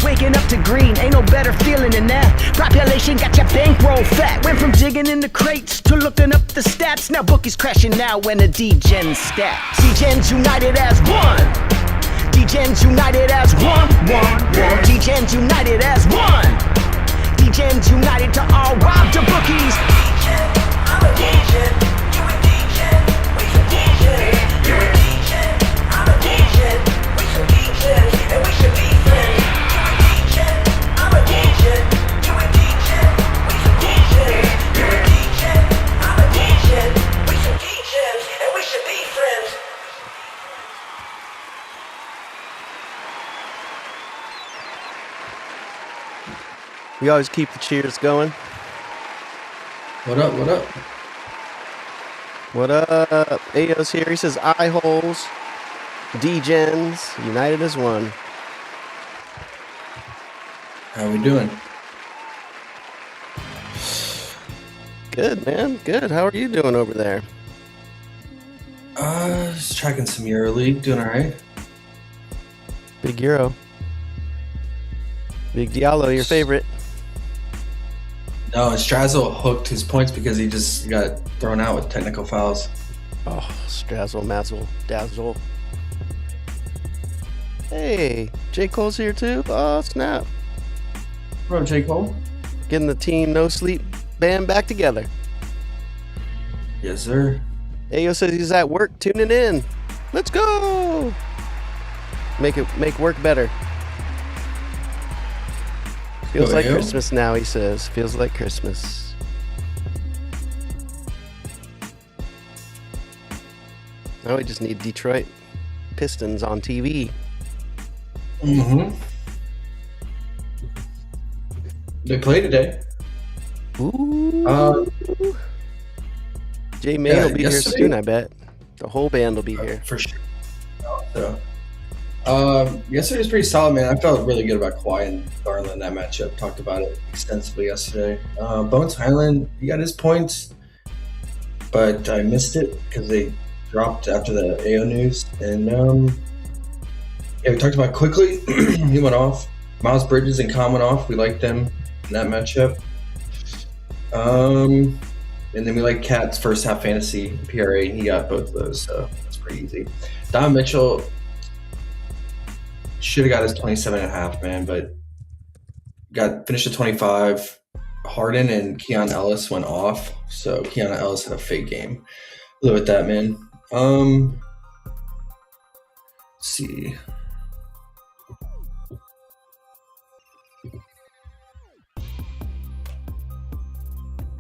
Waking up to green, ain't no better feeling than that. Population got your bankroll fat. Went from digging in the crates to looking up the stats. Now bookies crashing now when the Degens stat. Degens united as one. Degens united as one. Degens united as one. Degens united to all rob the bookies. I'm a Degen, you a Degen, we some Degens. You're a Degen, I'm a Degen, we some Degens, and we should be friends. You a Degen, I'm a Degen, you a Degen, we some Degens. You're a Degen, I'm a Degen, we some Degens, and we should be friends. We always keep the cheers going. What up? What up? What up? Ayo's here. He says eye holes. Degens united as one. How we doing? Good, man. Good. How are you doing over there? Just tracking some EuroLeague. Doing all right. Big Euro. Big Diallo, your favorite. No, Strazzle hooked his points because he just got thrown out with technical fouls. Oh, Strazzle, Mazzle, Dazzle. Hey, J. Cole's here too? Oh, snap. What up, J. Cole? Getting the team No Sleep band back together. Yes, sir. Ayo says he's at work tuning in. Let's go! Make work better. Feels like Christmas now, he says. Feels like Christmas. Now we just need Detroit Pistons on TV. Mm-hmm. They play today. Ooh. Jay May will be here soon, I bet. The whole band will be here. For sure. So, yesterday was pretty solid, man. I felt really good about Kawhi and Garland in that matchup. Talked about it extensively yesterday. Bones Highland, he got his points, but I missed it because they dropped after the AO news. And yeah, we talked about it quickly. He went off. Miles Bridges and Khan went off. We liked them in that matchup. And then we like Cat's first half fantasy PRA. He got both of those, so that's pretty easy. Don Mitchell should have got his 27.5, man, but finished at 25. Harden and Keon Ellis went off, so Keon Ellis had a fake game. Live with that, man. Let's see.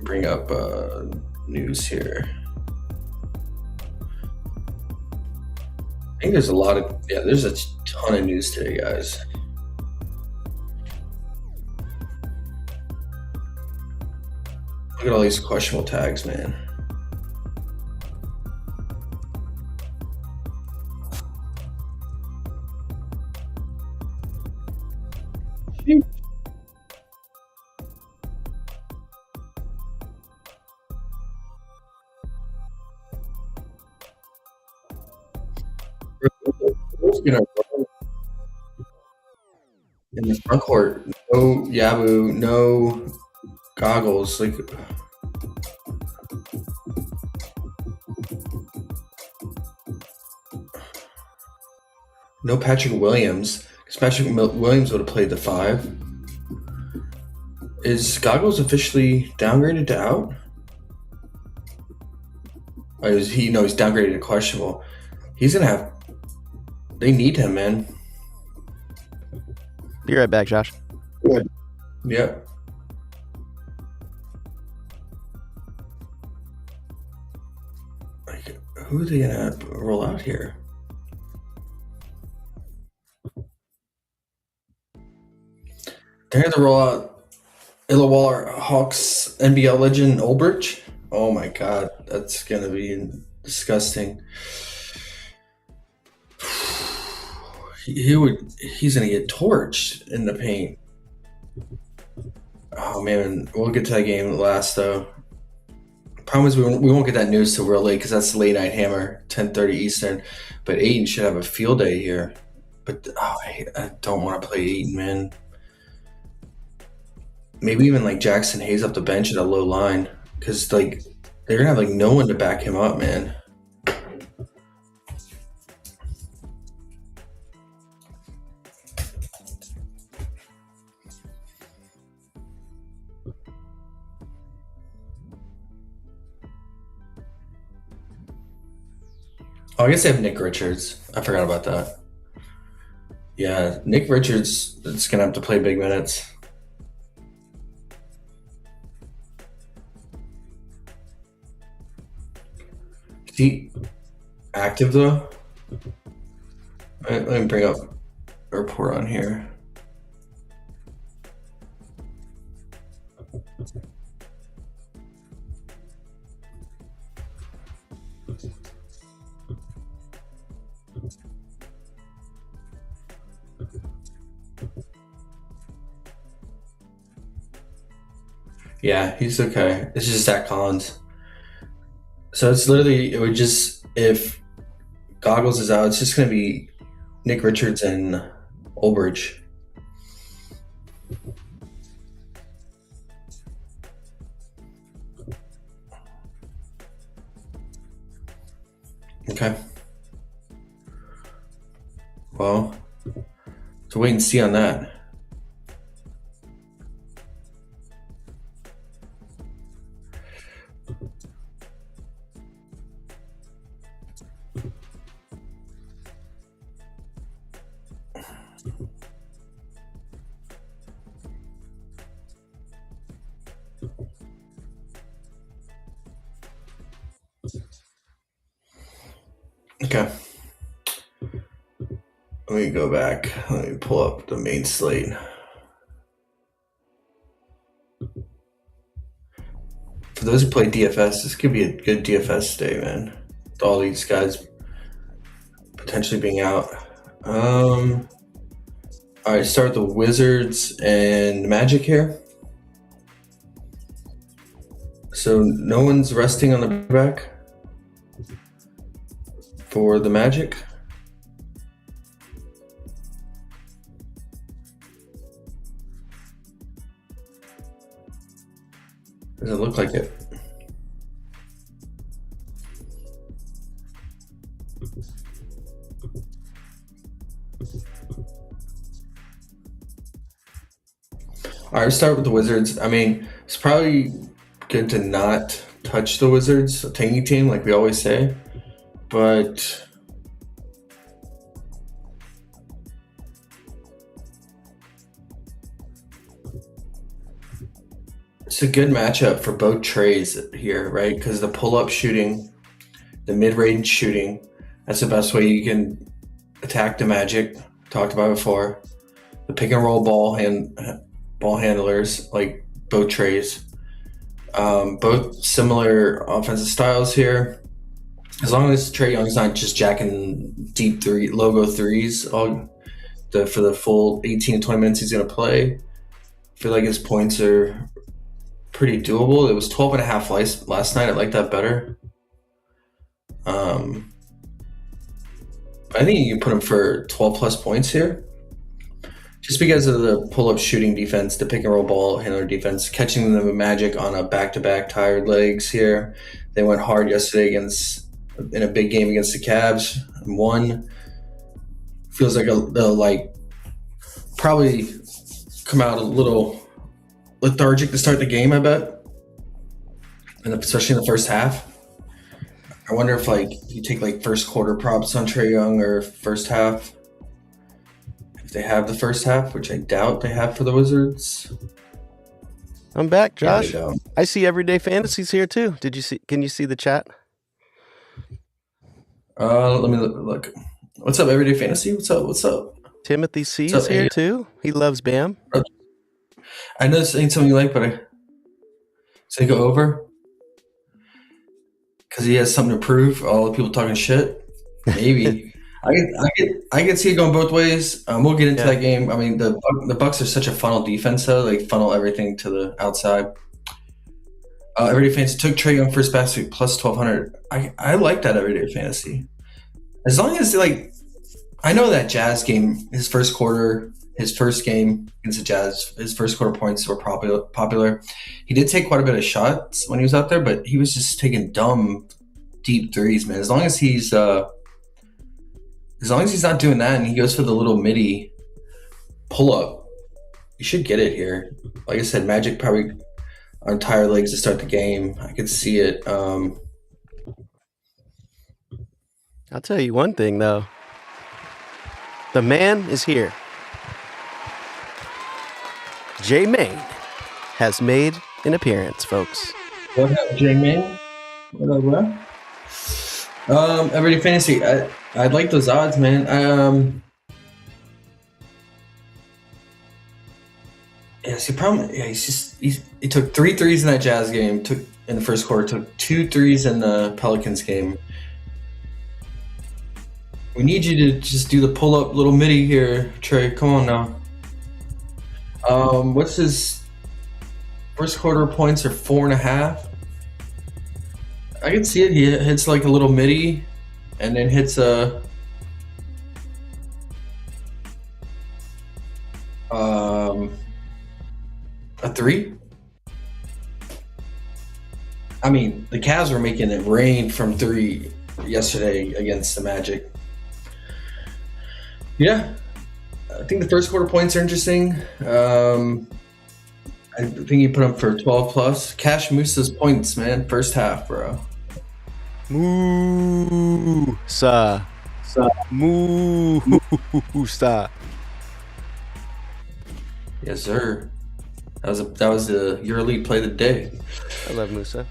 Bring up news here. I think there's there's a ton of news today, guys. Look at all these questionable tags, man. In the front court, no Yabu, no goggles. Like, no Patrick Williams, because Patrick Williams would have played the 5. Is goggles officially downgraded to out? Or is he? No, he's downgraded to questionable. He's gonna have. They need him, man. Be right back, Josh. Good. Yep. Like, who are they gonna roll out here? They're gonna roll out Illawarra Hawks NBL legend Ulbrich. Oh my god, that's gonna be disgusting. He's gonna get torched in the paint. Oh man, we'll get to that game last though. Problem is we won't get that news till real late because that's the late night hammer, 10:30 Eastern. But Aiden should have a field day here. But I don't want to play Eaton, man. Maybe even like Jackson Hayes off the bench at a low line, because like they're gonna have like no one to back him up, man. Oh, I guess they have Nick Richards. I forgot about that. Yeah, Nick Richards is gonna have to play big minutes. Is he active though? Let me bring up a report on here. Yeah, he's okay. It's just Zach Collins. So it's literally, it would just, if Goggles is out, it's just going to be Nick Richards and Ulbridge. Okay. Well, to wait and see on that. Okay. Let me go back. Let me pull up the main slate. For those who play DFS, this could be a good DFS day, man. With all these guys potentially being out. All right, start with the Wizards and Magic here. So no one's resting on the back for the Magic. Doesn't look like it. All right, let's start with the Wizards. I mean, it's probably good to not touch the Wizards, a tanky team, like we always say. But it's a good matchup for both trays here, right? Because the pull-up shooting, the mid-range shooting, that's the best way you can attack the Magic. Talked about before. The pick-and-roll ball handlers, like both trays. Both similar offensive styles here. As long as Trae Young's not just jacking deep logo threes for the full 18 to 20 minutes he's going to play, I feel like his points are pretty doable. It was 12.5 last night. I like that better. I think you can put him for 12 plus points here. Just because of the pull-up shooting defense, the pick-and-roll ball handler defense, catching them with Magic on a back-to-back tired legs here. They went hard yesterday in a big game against the Cavs and won. Feels like they'll probably come out a little lethargic to start the game, I bet, and especially in the first half. I wonder if you take first quarter props on Trae Young or first half. If they have the first half, which I doubt they have for the Wizards. I'm back, Josh. Yeah, I see Everyday Fantasies here too. Can you see the chat? Let me look. What's up, Everyday Fantasy? What's up? Timothy C is here too. He loves Bam. I know this ain't something you like, but say go over because he has something to prove. All the people talking shit. Maybe I can see it going both ways. We'll get into that game. I mean, the Bucks are such a funnel defense, though. They funnel everything to the outside. Everyday Fantasy took Trae Young first basket plus 1,200. I like that Everyday Fantasy. As long as I know that Jazz game, his first game against the Jazz, his first quarter points were popular. He did take quite a bit of shots when he was out there, but he was just taking dumb, deep threes, man. As long as he's not doing that and he goes for the little midi pull up, you should get it here. Like I said, Magic probably on tired legs to start the game. I could see it. I'll tell you one thing, though. The man is here. J-Main has made an appearance, folks. What up, J-Man? What up? Everyday Fantasy. I'd like those odds, man. Yeah, see, problem. Yeah, he took 3 threes in that Jazz game. Took in the first quarter. Took 2 threes in the Pelicans game. We need you to just do the pull up little midi here, Trey. Come on now. What's his first quarter points are 4.5. I can see it. He hits like a little midi, and then hits a 3. I mean, the Cavs were making it rain from 3 yesterday against the Magic. Yeah, I think the first quarter points are interesting. I think you put them for 12 plus. Cash Moose's points, man. First half, bro. Moosa. Moosa. Yes, sir. That was the EuroLeague play of the day. I love Musa.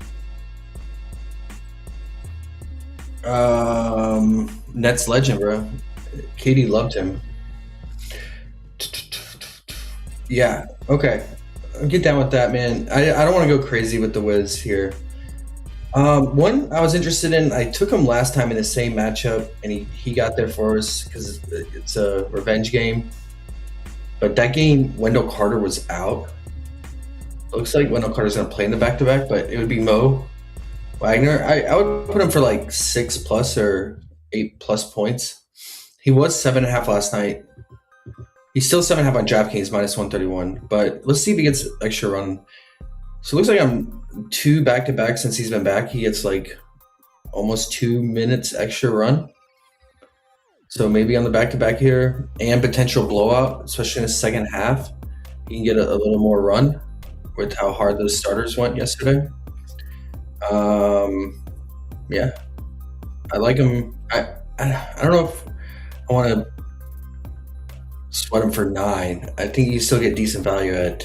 Nets legend, bro. Katie loved him. Yeah. Okay. I'll get down with that, man. I don't want to go crazy with the Wiz here. One I was interested in, I took him last time in the same matchup, and he got there for us because it's a revenge game. But that game, Wendell Carter was out. Looks like Wendell Carter's going to play in the back-to-back, but it would be Mo Wagner. I would put him for like 6 plus or 8 plus points. He was 7.5 last night. He's still 7.5 on DraftKings, minus 131. But let's see if he gets extra run. So it looks like I'm 2 back-to-back since he's been back. He gets like almost 2 minutes extra run. So maybe on the back-to-back here and potential blowout, especially in the second half, he can get a little more run with how hard those starters went yesterday. Yeah, I like him. I don't know if I want to sweat him for 9. I think you still get decent value at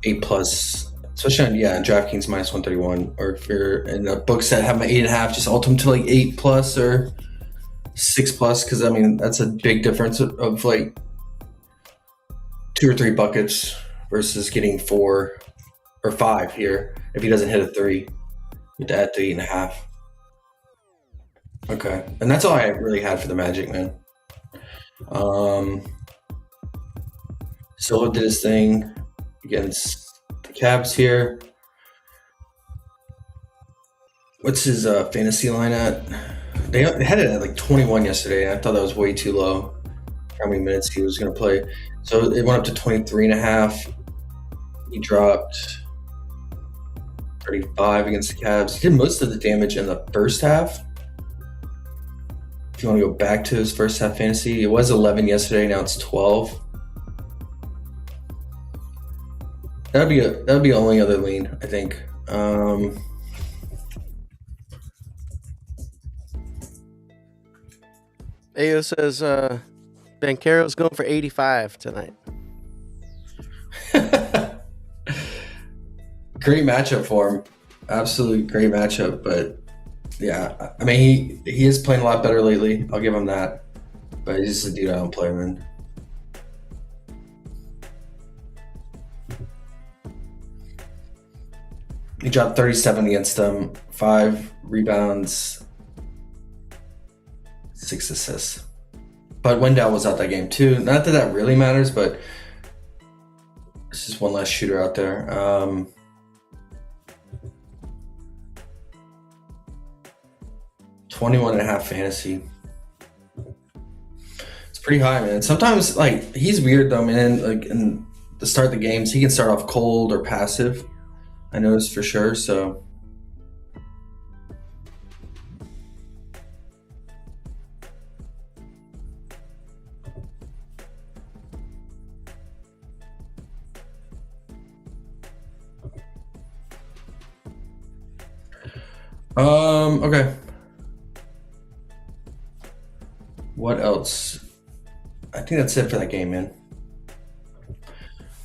8 plus, especially on DraftKings minus 131. Or if you're in the books that have my 8.5, just alt him to like 8 plus or 6 plus, because I mean that's a big difference of like 2 or 3 buckets versus getting 4 or 5 here. If he doesn't hit a 3, you have to add 3.5. Okay, and that's all I really had for the Magic, man. Silva did his thing against the Cavs here. What's his fantasy line at? They had it at like 21 yesterday. I thought that was way too low. How many minutes he was going to play? So it went up to 23.5. He dropped 35 against the Cavs. He did most of the damage in the first half. If you want to go back to his first half fantasy, it was 11 yesterday. Now it's 12. That'd be the only other lean, I think. Ayo says Banchero's going for 85 tonight. Great matchup for him. Absolutely great matchup. But yeah, I mean, he is playing a lot better lately. I'll give him that. But he's just a dude I don't play, man. He dropped 37 against them, 5 rebounds, 6 assists. But Wendell was out that game too. Not that that really matters, but it's just one less shooter out there. 21.5 fantasy. It's pretty high, man. Sometimes, like, he's weird though, man. Like in the start of the games, he can start off cold or passive. I noticed for sure. So, okay. What else? I think that's it for that game, man.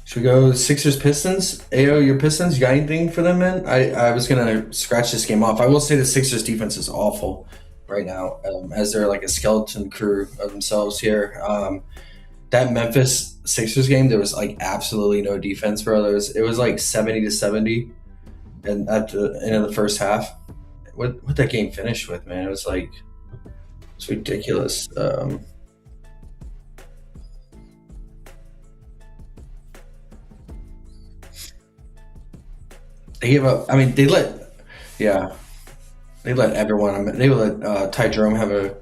Should we go Sixers Pistons? AO, your Pistons, you got anything for them, man? I was gonna scratch this game off. I will say the Sixers defense is awful right now, as they're like a skeleton crew of themselves here. That Memphis Sixers game, there was like absolutely no defense, bro. It was like 70-70, and at the end of the first half, what that game finished with, man, it was like it's ridiculous. They gave up. I mean, they let everyone. They let Ty Jerome have a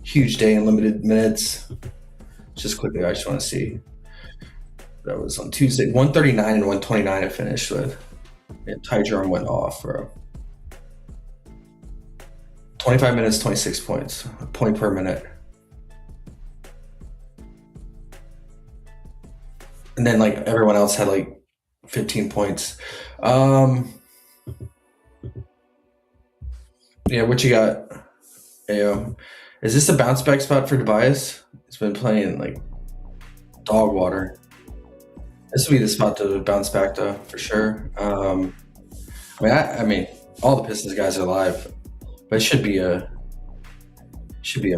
huge day in limited minutes. Just quickly, I just want to see. That was on Tuesday, 139 and 129. It finished with. And Ty Jerome went off, bro. 25 minutes, 26 points, a point per minute. And then like everyone else had like 15 points. Yeah, what you got, AO? Is this a bounce back spot for Tobias? He's been playing like dog water. This would be the spot to bounce back though, for sure. I mean, all the Pistons guys are alive, but it should be a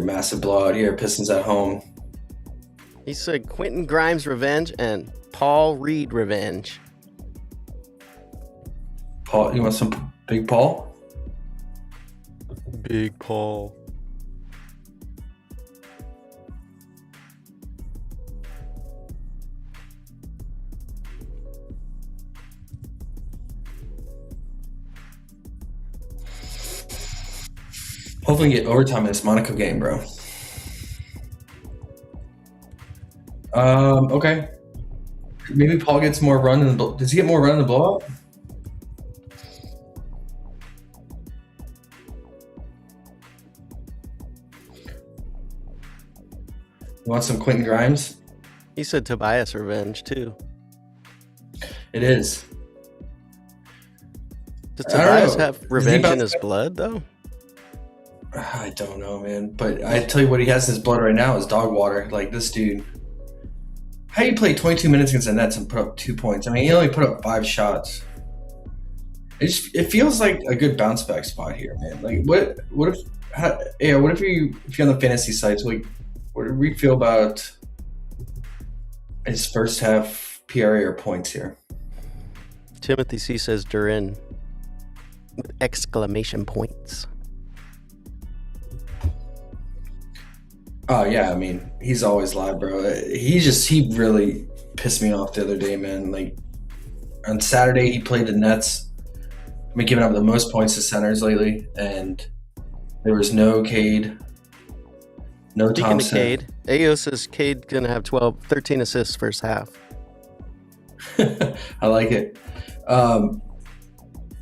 massive blowout here. Pistons at home. He said Quentin Grimes revenge and Paul Reed revenge. Paul, you want some Big Paul? Big Paul. Hopefully get overtime in this Monaco game, bro. Okay. Maybe Paul gets more run in the. Does he get more run in the blowout? You want some Quentin Grimes? He said Tobias revenge too. It is. Does Tobias have revenge in his blood though? I don't know, man. But I tell you what he has in his blood right now is dog water. Like this dude. How do you play 22 minutes against the Nets and put up 2 points? I mean, he only put up 5 shots. It feels like a good bounce back spot here, man. Like what if you're on the fantasy sites, like what do we feel about his first half PRA or points here? Timothy C says Durin with exclamation points. Oh yeah, I mean, he's always live, bro. He really pissed me off the other day, man. Like on Saturday he played the Nets. I've been giving up the most points to centers lately, and there was no Cade, no Speaking Thompson. of Cade, AO says Cade gonna have 13 assists first half. I like it.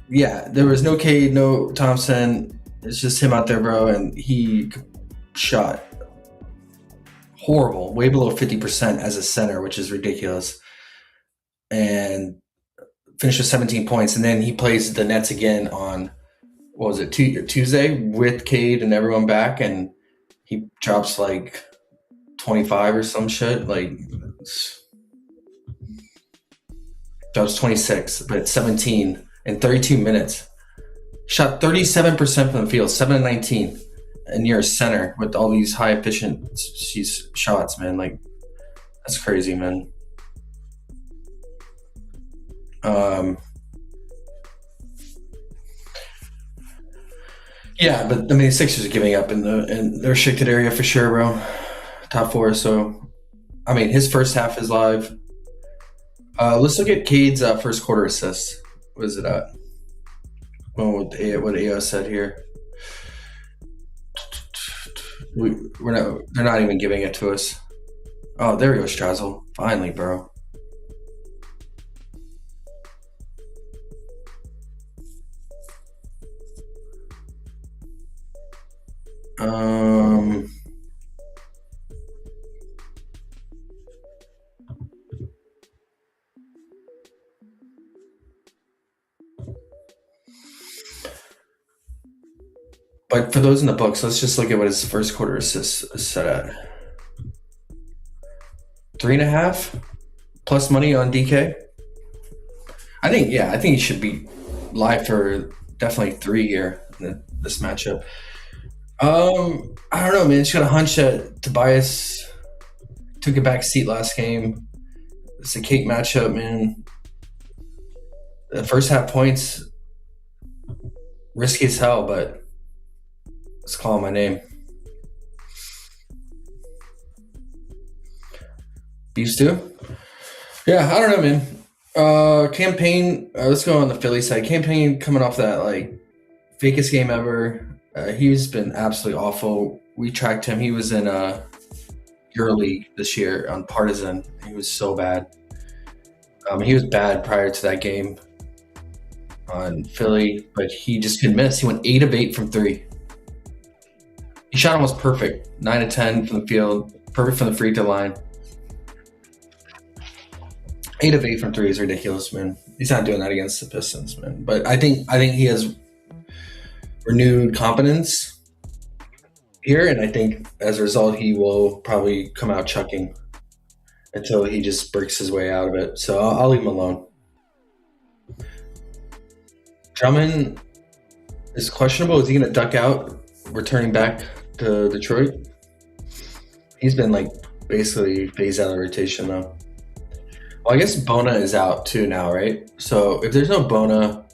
Yeah, there was no Cade, no Thompson. It's just him out there, bro, and he shot horrible, way below 50% as a center, which is ridiculous. And finished with 17 points. And then he plays the Nets again on, what was it, Tuesday with Cade and everyone back, and he drops like 25 or some shit. Like, drops 26, but it's 17 in 32 minutes. Shot 37% from the field, 7-19. And you're a center with all these high efficiency shots, man. Like, that's crazy, man. Yeah, but I mean, the Sixers are giving up in the restricted area for sure, bro. Top 4. So, I mean, his first half is live. Let's look at Cade's first quarter assists. What is it at? Well, what AO said here. They're not even giving it to us. Oh, there we go, Strazzle. Finally, bro. But for those in the books, let's just look at what his first quarter assists is set at. 3.5 plus money on DK. I think he should be live for definitely 3 here in this matchup. I don't know, man. Just got a hunch that Tobias took a back seat last game. It's a cake matchup, man. The first half points, risky as hell, but let's call him my name. Beef stew? Yeah, I don't know, man. Campaign, let's go on the Philly side. Campaign coming off that, like, fakest game ever. He's been absolutely awful. We tracked him. He was in EuroLeague this year on Partisan. He was so bad. He was bad prior to that game on Philly, but he just couldn't miss. He went 8 of 8 from 3. He shot almost perfect. 9 of 10 from the field. Perfect from the free throw line. 8 of 8 from 3 is ridiculous, man. He's not doing that against the Pistons, man. But I think he has renewed confidence here, and I think as a result he will probably come out chucking until he just breaks his way out of it. So I'll leave him alone. Drummond is questionable. Is he going to duck out, returning back to Detroit? He's been like basically phased out of the rotation though. Well, I guess Bona is out too now, right? So if there's no Bona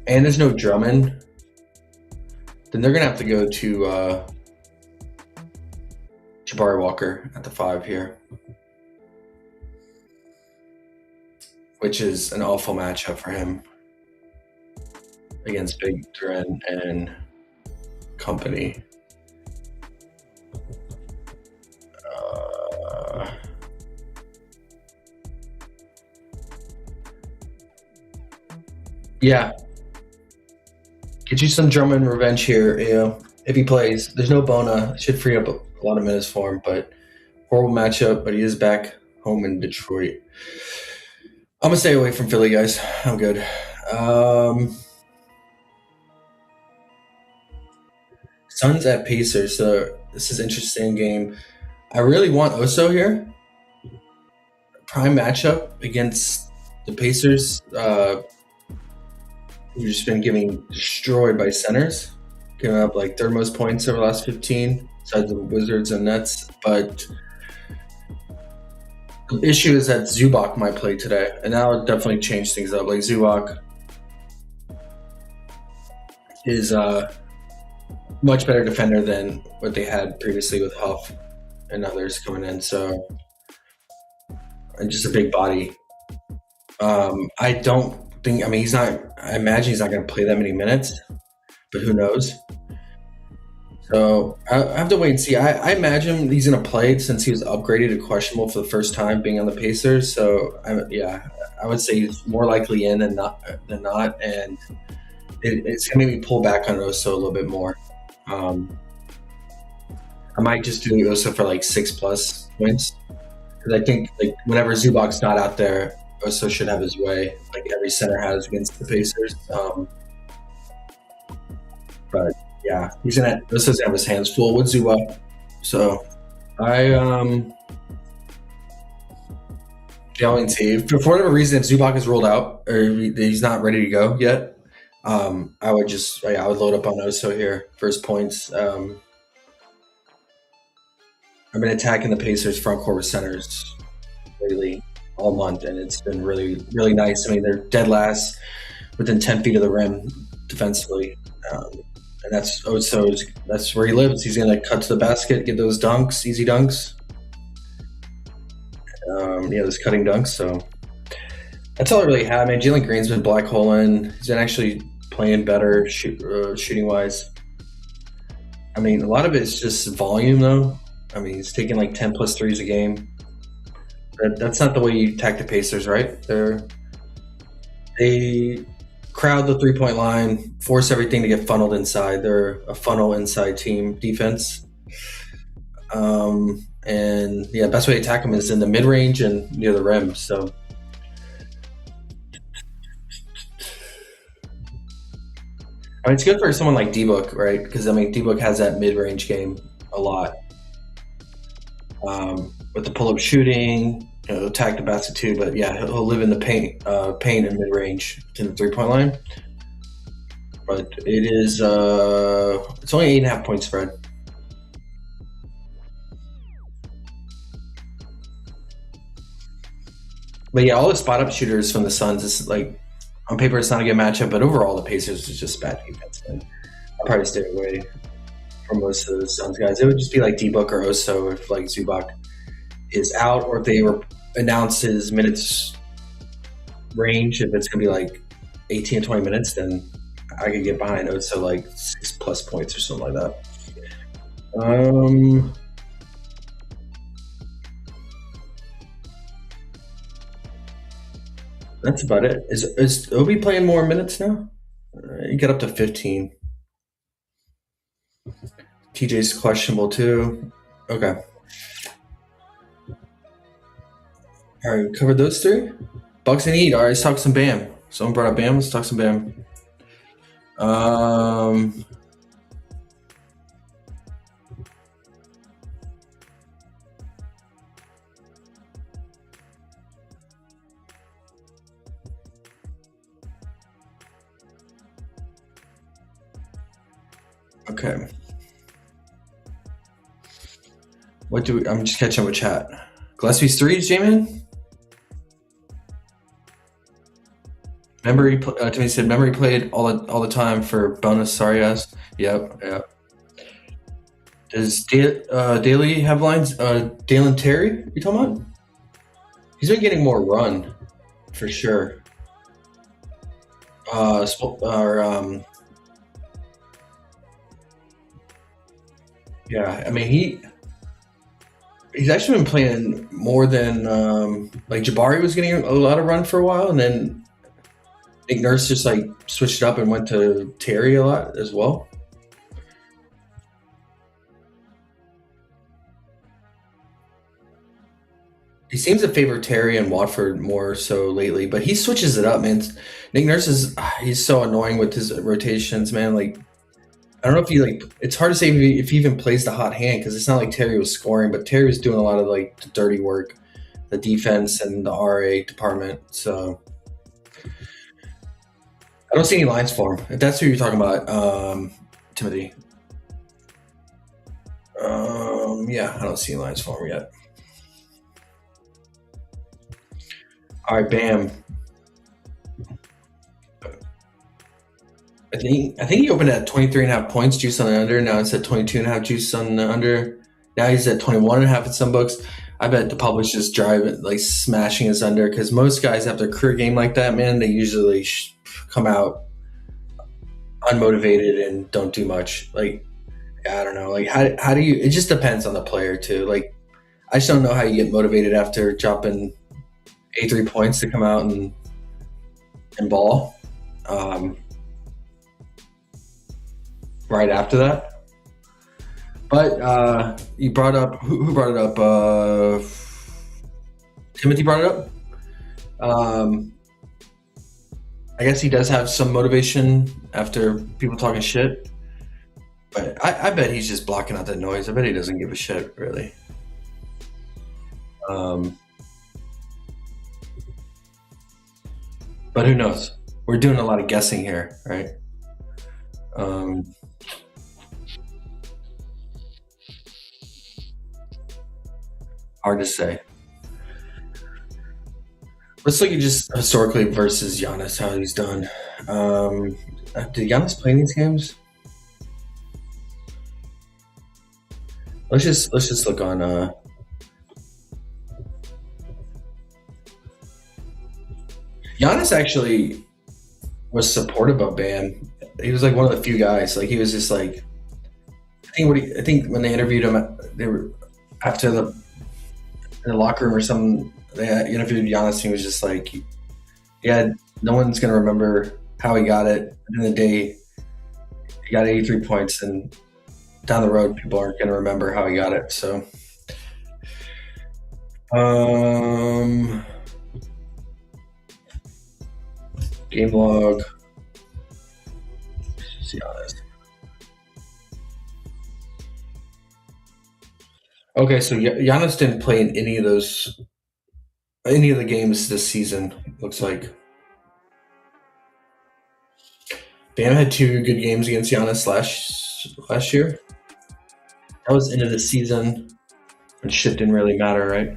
and there's no Drummond, then they're going to have to go to Jabari Walker at the 5 here, which is an awful matchup for him against Big Duran and company. Yeah. Get you some Drummond revenge here, if he plays. There's no Bona. Should free up a lot of minutes for him, but horrible matchup, but he is back home in Detroit. I'm going to stay away from Philly, guys. I'm good. Suns at Pacers. So this is an interesting game. I really want Oso here. Prime matchup against the Pacers. We've just been getting destroyed by centers, giving up like third most points over the last 15, besides the Wizards and Nets. But the issue is that Zubac might play today, and that would definitely change things up. Like Zubac is a much better defender than what they had previously with Huff and others coming in. So, and just a big body. I don't think. I mean, he's not. I imagine he's not going to play that many minutes, but who knows? So I have to wait and see. I imagine he's going to play since he was upgraded to questionable for the first time being on the Pacers. So I would say he's more likely in than not. And it's going to make me pull back on Oso a little bit more. I might just do Oso for like 6+ points, because I think like whenever Zubac's not out there, Oso should have his way, like every center has against the Pacers. But yeah, Oso's gonna have his hands full with Zubac. So I'll see. For whatever reason, if Zubac is rolled out or he's not ready to go yet, I would load up on Oso here. First points. I've been attacking the Pacers front court with centers lately all month, and it's been really, really nice. I mean, they're dead last within 10 feet of the rim defensively. And that's Oso's. That's where he lives. He's going to cut to the basket, get those dunks, easy dunks. Those cutting dunks. So that's all I really have. Man, Jalen Green's been black holing. He's been actually playing better shooting wise. I mean, a lot of it's just volume, though. I mean, he's taking like 10 plus threes a game. That's not the way you attack the Pacers, right? They crowd the 3-point line, force everything to get funneled inside. They're a funnel inside team defense. And yeah, best way to attack them is in the mid range and near the rim. So I mean, it's good for someone like D-Book, right? Because I mean, D-Book has that mid range game a lot. With the pull-up shooting, attack the basket too. But yeah, he'll live in the paint and mid range in the 3-point line. But it is it's only 8.5 point spread. But yeah, all the spot up shooters from the Suns is like, on paper it's not a good matchup, but overall the Pacers is just bad defense. And I'll probably stay away from most of the Suns guys. It would just be like D-Book or Oso if like Zubac is out, or if they announce his minutes range. If it's gonna be like 18 to 20 minutes, then I could get behind Oso like 6+ points or something like that. That's about it. Is Obi playing more minutes now? You get up to 15. TJ's questionable too. Okay. All right, covered those three. Bucks and Heat. All right, let's talk some Bam. Someone brought up Bam. Let's talk some Bam. Okay. I'm just catching up with chat. Gillespie's threes, J-Man? Timmy said, memory played all the time for bonus. Sorry, ass. Yep. Does Daly have lines? Dalen Terry, you talking about? He's been getting more run, for sure. Yeah, I mean he's actually been playing more than like Jabari was getting a lot of run for a while, and then Nick Nurse just like switched it up and went to Terry a lot as well. He seems to favor Terry and Watford more so lately, but he switches it up, man. Nick Nurse he's so annoying with his rotations, man. Like, I don't know if it's hard to say if he even plays the hot hand, because it's not like Terry was scoring, but Terry was doing a lot of like the dirty work, the defense and the RA department. So I don't see any lines for him. If that's who you're talking about, Timothy. Yeah, I don't see any lines for him yet. All right, Bam. I think he opened at 23.5 points juice on the under. Now it's at 22.5 juice on the under. Now he's at 21.5 in some books. I bet the publishers drive it, like smashing his under, because most guys after a career game like that, man, they usually come out unmotivated and don't do much. Like, I don't know. Like, how do you? It just depends on the player too. Like, I just don't know how you get motivated after dropping 83 points to come out and ball. Right after that. But you brought up who brought it up? Timothy brought it up. I guess he does have some motivation after people talking shit. But I bet he's just blocking out that noise. I bet he doesn't give a shit, really. But who knows? We're doing a lot of guessing here, right? Hard to say. Let's look at just historically versus Giannis, how he's done. Did Giannis play in these games? Let's just look on. Giannis actually was supportive of Bam. He was like one of the few guys. Like, he was just like, I think when they interviewed him, they were after in the locker room or something. They interviewed Giannis, and he was just like, "Yeah, no one's gonna remember how he got it. At the end of the day, he got 83 points, and down the road, people aren't gonna remember how he got it." So, game log. Let's see Giannis. Okay, so Giannis didn't play in any of the games this season. Looks like Bam had 2 good games against Giannis last year. That was into the season, and shit didn't really matter, right?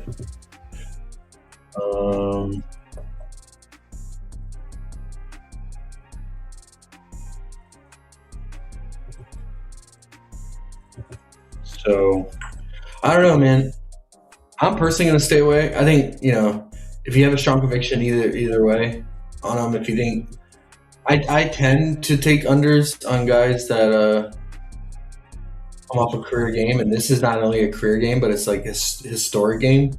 So I don't know, man. I'm personally gonna stay away. I think if you have a strong conviction either way on them, if you think I tend to take unders on guys that come off a career game, and this is not only a career game, but it's like a historic game.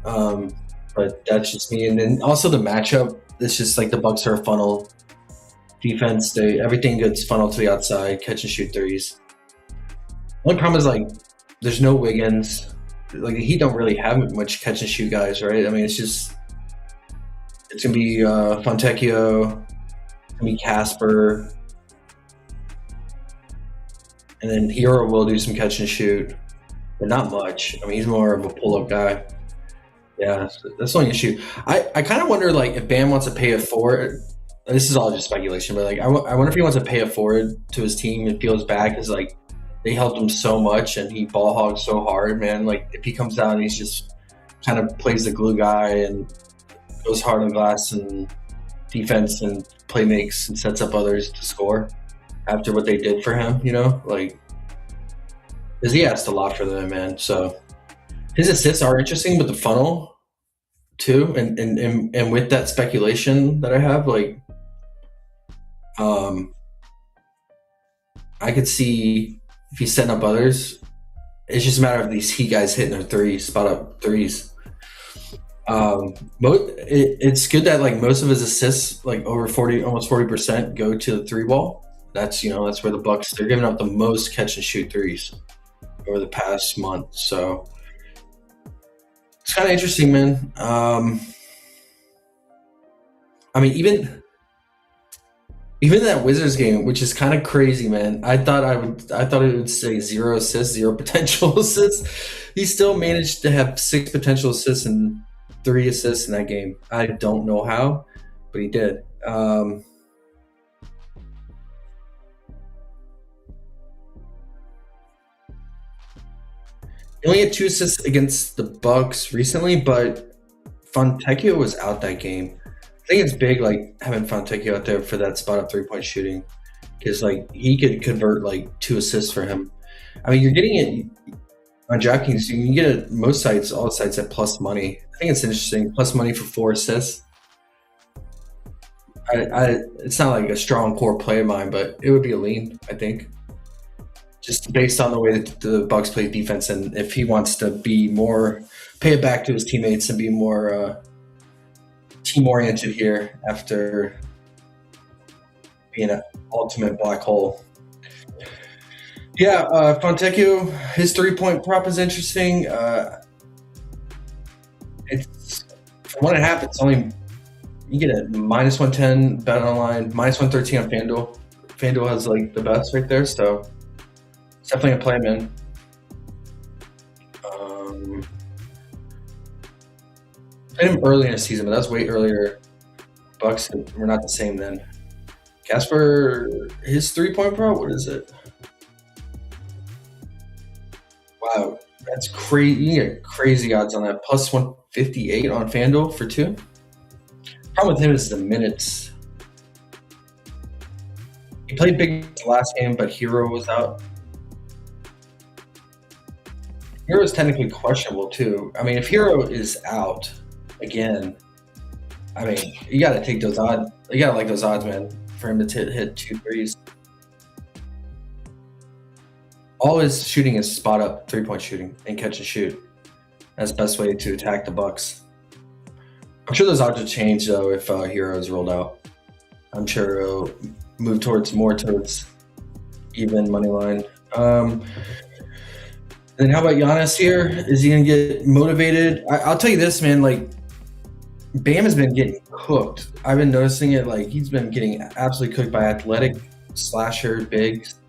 But that's just me. And then also the matchup. It's just like the Bucks are a funnel defense. Everything gets funneled to the outside, catch and shoot threes. The only problem is like there's no Wiggins. Like the Heat don't really have much catch and shoot guys, right? I mean, it's gonna be Fontecchio, it's gonna be Casper, and then Hero will do some catch and shoot, but not much. I mean, he's more of a pull-up guy. Yeah, that's the only issue. I kind of wonder like if Bam wants to pay it forward. This is all just speculation, but like I wonder if he wants to pay it forward to his team and feels bad because like they helped him so much and he ball hogged so hard, man. Like if he comes out and he's just kind of plays the glue guy and goes hard on glass and defense and play makes and sets up others to score after what they did for him, like because he asked a lot for them, man. So his assists are interesting, but the funnel too, and with that speculation that I have, like I could see if he's setting up others, it's just a matter of these Heat guys hitting their threes, spot up threes. It's good that like most of his assists, like over 40, almost 40%, go to the 3-ball. That's that's where the Bucks, they're giving up the most catch and shoot threes over the past month. So it's kind of interesting, man. I mean, even that Wizards game, which is kind of crazy, man. I thought it would say 0 assists, 0 potential assists. He still managed to have 6 potential assists and 3 assists in that game. I don't know how, but he did. He only had 2 assists against the Bucks recently, but Fontecchio was out that game. I think it's big, like having Fontecchio out there for that spot up 3-point shooting, because like he could convert like 2 assists for him. I mean, you're getting it on DraftKings. You can get it most sites, all sites at plus money. I think it's interesting. Plus money for 4 assists. It's not like a strong core play of mine, but it would be a lean, I think, just based on the way that the Bucks play defense, and if he wants to be more, pay it back to his teammates and be more team-oriented here after being an ultimate black hole. Yeah, Fontecchio, his 3-point prop is interesting. It's from what it happens, it's only you get a -110 bet online, -113 on FanDuel. FanDuel has like the best right there, so it's definitely a play, man. Played him early in the season, but that was way earlier. Bucks were not the same then. Casper, his 3-point pro, what is it? Wow, that's crazy. You can get crazy odds on that. Plus 158 on FanDuel for 2. Problem with him is the minutes. He played big last game, but Hero was out. Hero's technically questionable too. I mean, if Hero is out again, I mean, you got to take those odds. You got to like those odds, man, for him to hit 2 threes. all his shooting is spot up 3-point shooting and catch and shoot. That's the best way to attack the Bucks. I'm sure those odds will change though if Hero is rolled out. I'm sure it'll move more towards even money line. Then how about Giannis here? Is he gonna get motivated? I'll tell you this, man. Like Bam has been getting cooked. I've been noticing it. Like he's been getting absolutely cooked by athletic slasher bigs.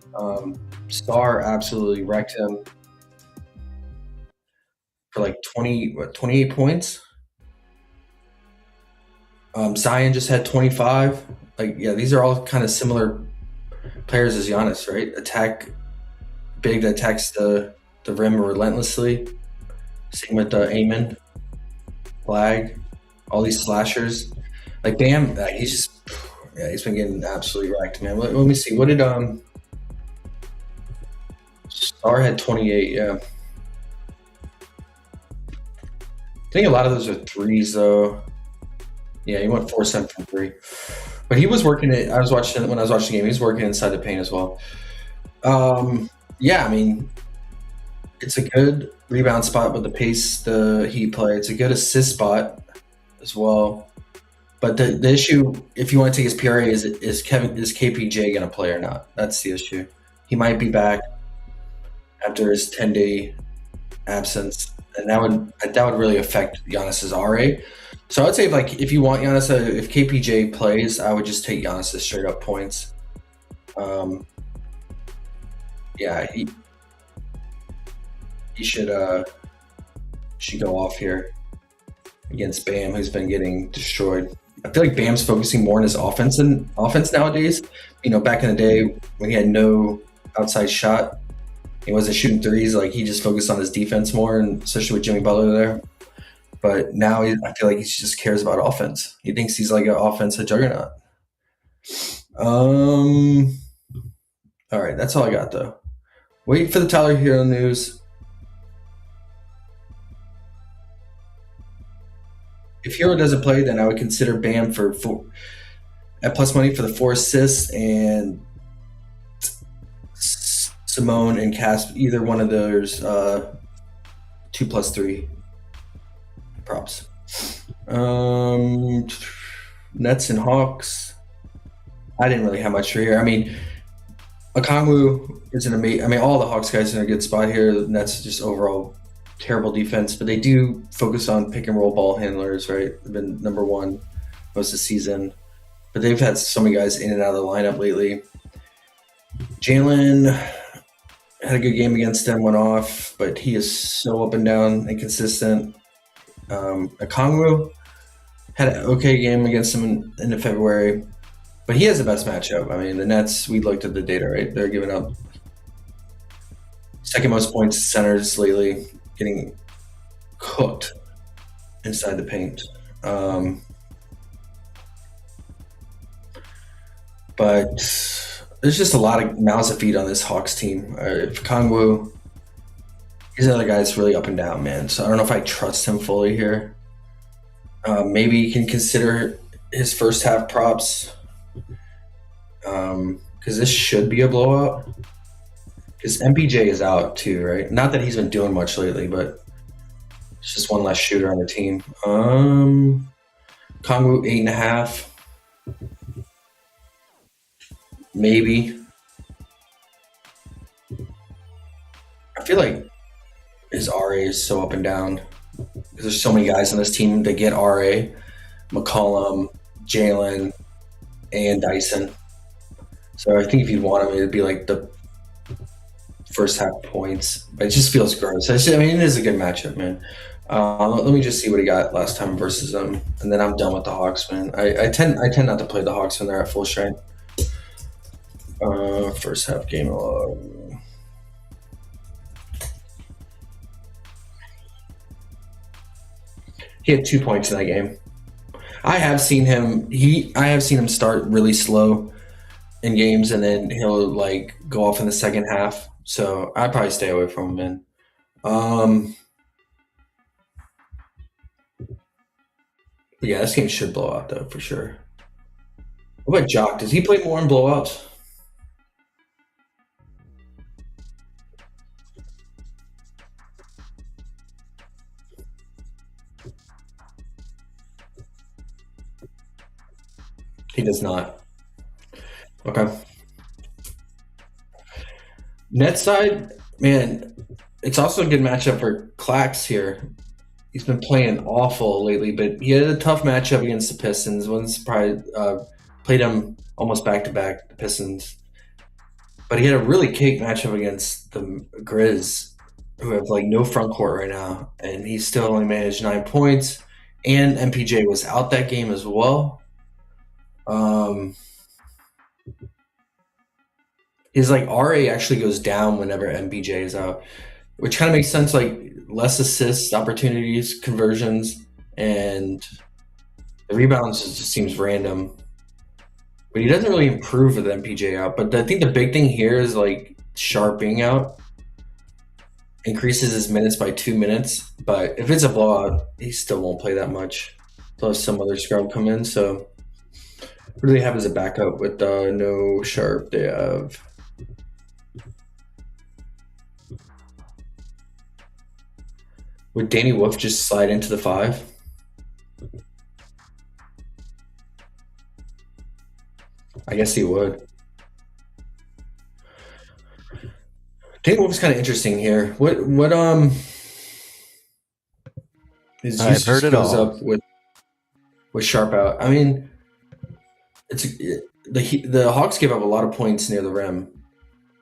Star absolutely wrecked him for like 28 points. Zion just had 25. Like, yeah, these are all kind of similar players as Giannis, right? Attack big that attacks the rim relentlessly. Same with Amon, Flag, all these slashers. Like Bam, he's been getting absolutely wrecked, man. Let me see. What did Star had 28? Yeah. I think a lot of those are threes though. Yeah, he went 4-7 from 3. But he was working it. When I was watching the game, he was working inside the paint as well. Yeah, I mean, it's a good rebound spot with the pace the Heat play. It's a good assist spot as well. But the issue, if you want to take his PRA, is KPJ going to play or not? That's the issue. He might be back after his 10-day absence, and that would really affect Giannis's RA. So I would say, like, if you want Giannis, if KPJ plays, I would just take Giannis's straight up points. Yeah, he should go off here against Bam, who's been getting destroyed. I feel like Bam's focusing more on his offense nowadays. You know, back in the day when he had no outside shot, he wasn't shooting threes. Like, he just focused on his defense more, and especially with Jimmy Butler there. But now I feel like he just cares about offense. He thinks he's like an offensive juggernaut. All right, that's all I got though. Wait for the Tyler Hero news. If Hero doesn't play, then I would consider Bam at plus money for the 4 assists, and Simone and Casp, either one of those 2+3 props. Nets and Hawks. I didn't really have much for here. I mean, Okongwu is an amazing. I mean, all the Hawks guys are in a good spot here. The Nets just overall terrible defense, but they do focus on pick and roll ball handlers, right? They've been number 1 most of the season, but they've had so many guys in and out of the lineup lately. Jalen had a good game against them, went off, but he is so up and down, inconsistent. Okongwu had an okay game against them in February, but he has the best matchup. I mean, the Nets, we looked at the data, right? They're giving up second most points to centers lately, getting cooked inside the paint. But there's just a lot of mouths to feed on this Hawks team. If Okongwu, he's another guy that's really up and down, man. So I don't know if I trust him fully here. Maybe you can consider his first half props, because this should be a blowout. Because MPJ is out too, right? Not that he's been doing much lately, but it's just one less shooter on the team. Okongwu 8.5. Maybe. I feel like his RA is so up and down because there's so many guys on this team that get RA. McCollum, Jalen, and Dyson. So I think if you'd want him, it'd be like the first half points. But it just feels gross. I mean, it is a good matchup, man. Let me just see what he got last time versus them, and then I'm done with the Hawks, man. I tend not to play the Hawks when they're at full strength. First half game log. He had 2 points in that game. I have seen him start really slow in games, and then he'll like go off in the second half. So I'd probably stay away from him, man. Yeah, this game should blow out though for sure. What about Jock? Does he play more in blowouts? He does not. Okay. Net side, man, it's also a good matchup for Clax here. He's been playing awful lately, but he had a tough matchup against the Pistons. One's probably played him almost back to back, the Pistons. But he had a really cake matchup against the Grizz, who have like no front court right now, and he still only managed 9 points. And MPJ was out that game as well. His like RA actually goes down whenever MPJ is out, which kind of makes sense. Like less assists, opportunities, conversions, and the rebounds just seems random. But he doesn't really improve with MPJ out. But I think the big thing here is like Sharp being out increases his minutes by 2 minutes. But if it's a blowout, he still won't play that much. He'll have some other scrub come in. So who do they have as a backup with no Sharp? They have would Danny Wolf just slide into the 5? I guess he would. Danny Wolf is kind of interesting here. What his I've usage heard it goes all. up with Sharp out. I mean, the Hawks give up a lot of points near the rim.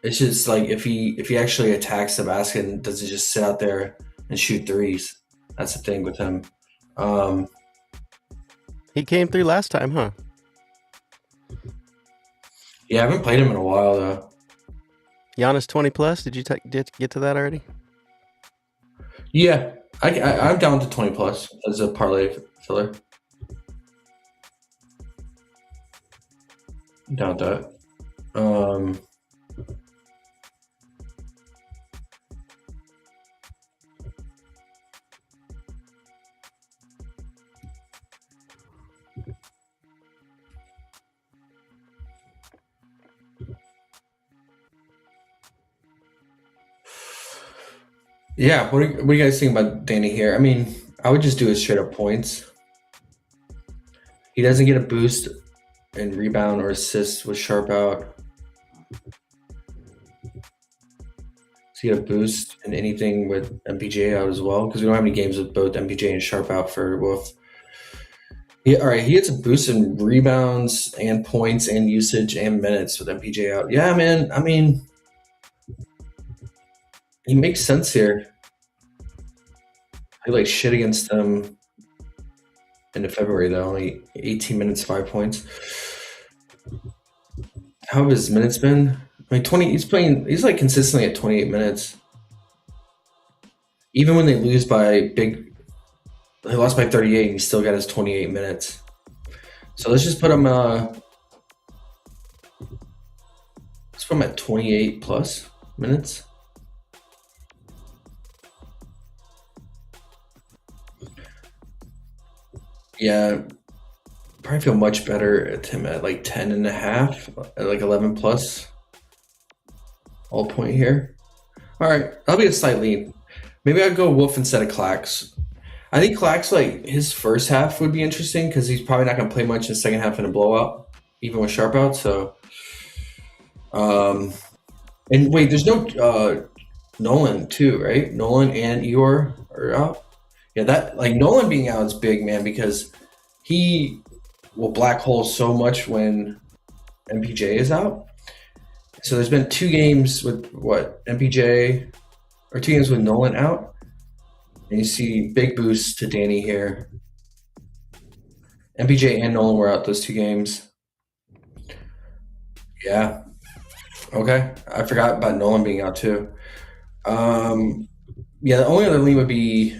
It's just like if he actually attacks the basket and doesn't just sit out there and shoot threes. That's the thing with him. He came through last time, huh? Yeah, I haven't played him in a while though. Giannis 20 plus. Did you get to that already? Yeah, I'm down to 20 plus as a parlay filler. I'm down with that. Yeah, what do you guys think about Danny here? I mean, I would just do his straight up points. He doesn't get a boost in rebound or assist with Sharp out. Does he get a boost in anything with MPJ out as well? Because we don't have any games with both MPJ and Sharp out for Wolf. Yeah, all right, he gets a boost in rebounds and points and usage and minutes with MPJ out. Yeah, man. I mean, he makes sense here. I like shit against them into February though. Only 18 minutes, 5 points. How have his minutes been? I mean, 20. He's like consistently at 28 minutes. Even when they lose by big, they lost by 38. And he still got his 28 minutes. So let's just put him. Let's put him at 28 plus minutes. Yeah, probably feel much better at him at like 10 and a half, at like 11 plus. All point here. All right, that'll be a slight lead. Maybe I'd go Wolf instead of Clax. I think Clax, like his first half would be interesting because he's probably not going to play much in the second half in a blowout, even with Sharp out. So, and wait, there's no Nolan too, right? Nolan and Eeyore are out. Yeah, that like Nolan being out is big, man, because he will black hole so much when MPJ is out. So there's been 2 games with MPJ, or 2 games with Nolan out, and you see big boost to Danny here. MPJ and Nolan were out those 2 games. Yeah. Okay, I forgot about Nolan being out too. Yeah, the only other lean would be.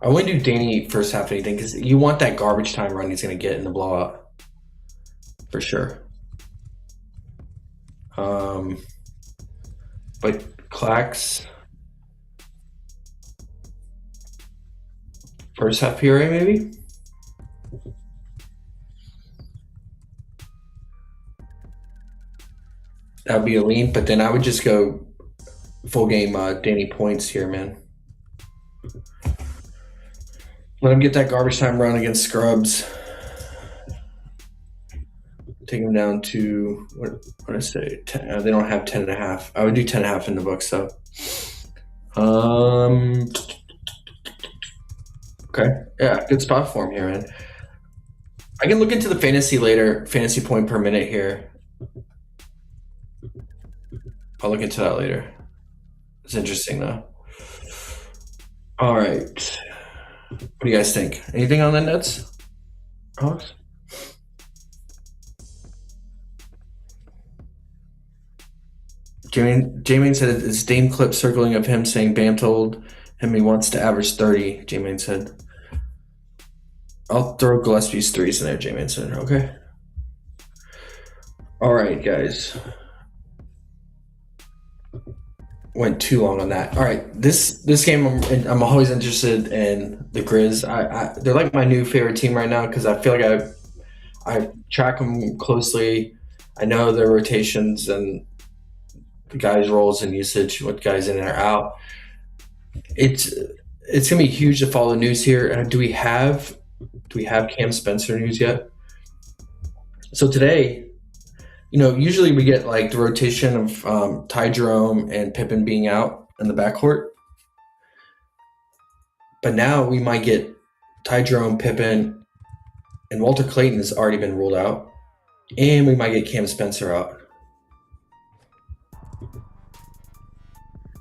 I wouldn't do Danny first half anything because you want that garbage time run he's going to get in the blowout for sure. But Clax first half PRA maybe. That would be a lean, but then I would just go full game Danny points here, man. Let him get that garbage time run against scrubs. Take him down to what I say? 10, they don't have 10.5. I would do 10.5 in the books though. Okay, yeah, good spot for him here, man. I can look into the fantasy later, fantasy point per minute here. I'll look into that later. It's interesting though. All right, what do you guys think? Anything on the Nets, Alex? J-Main said it's Dame clip circling of him saying Bam told him he wants to average 30, J-Main said. I'll throw Gillespie's threes in there, J-Main said. Okay. All right, guys. Went too long on that. All right, this game I'm always interested in the Grizz. They're like my new favorite team right now because I feel like I track them closely. I know their rotations and the guys' roles and usage, what guys in and are out. It's gonna be huge to follow the news here. Do we have Cam Spencer news yet? So today, usually we get like the rotation of Ty Jerome and Pippen being out in the backcourt. But now we might get Ty Jerome, Pippen, and Walter Clayton has already been ruled out. And we might get Cam Spencer out.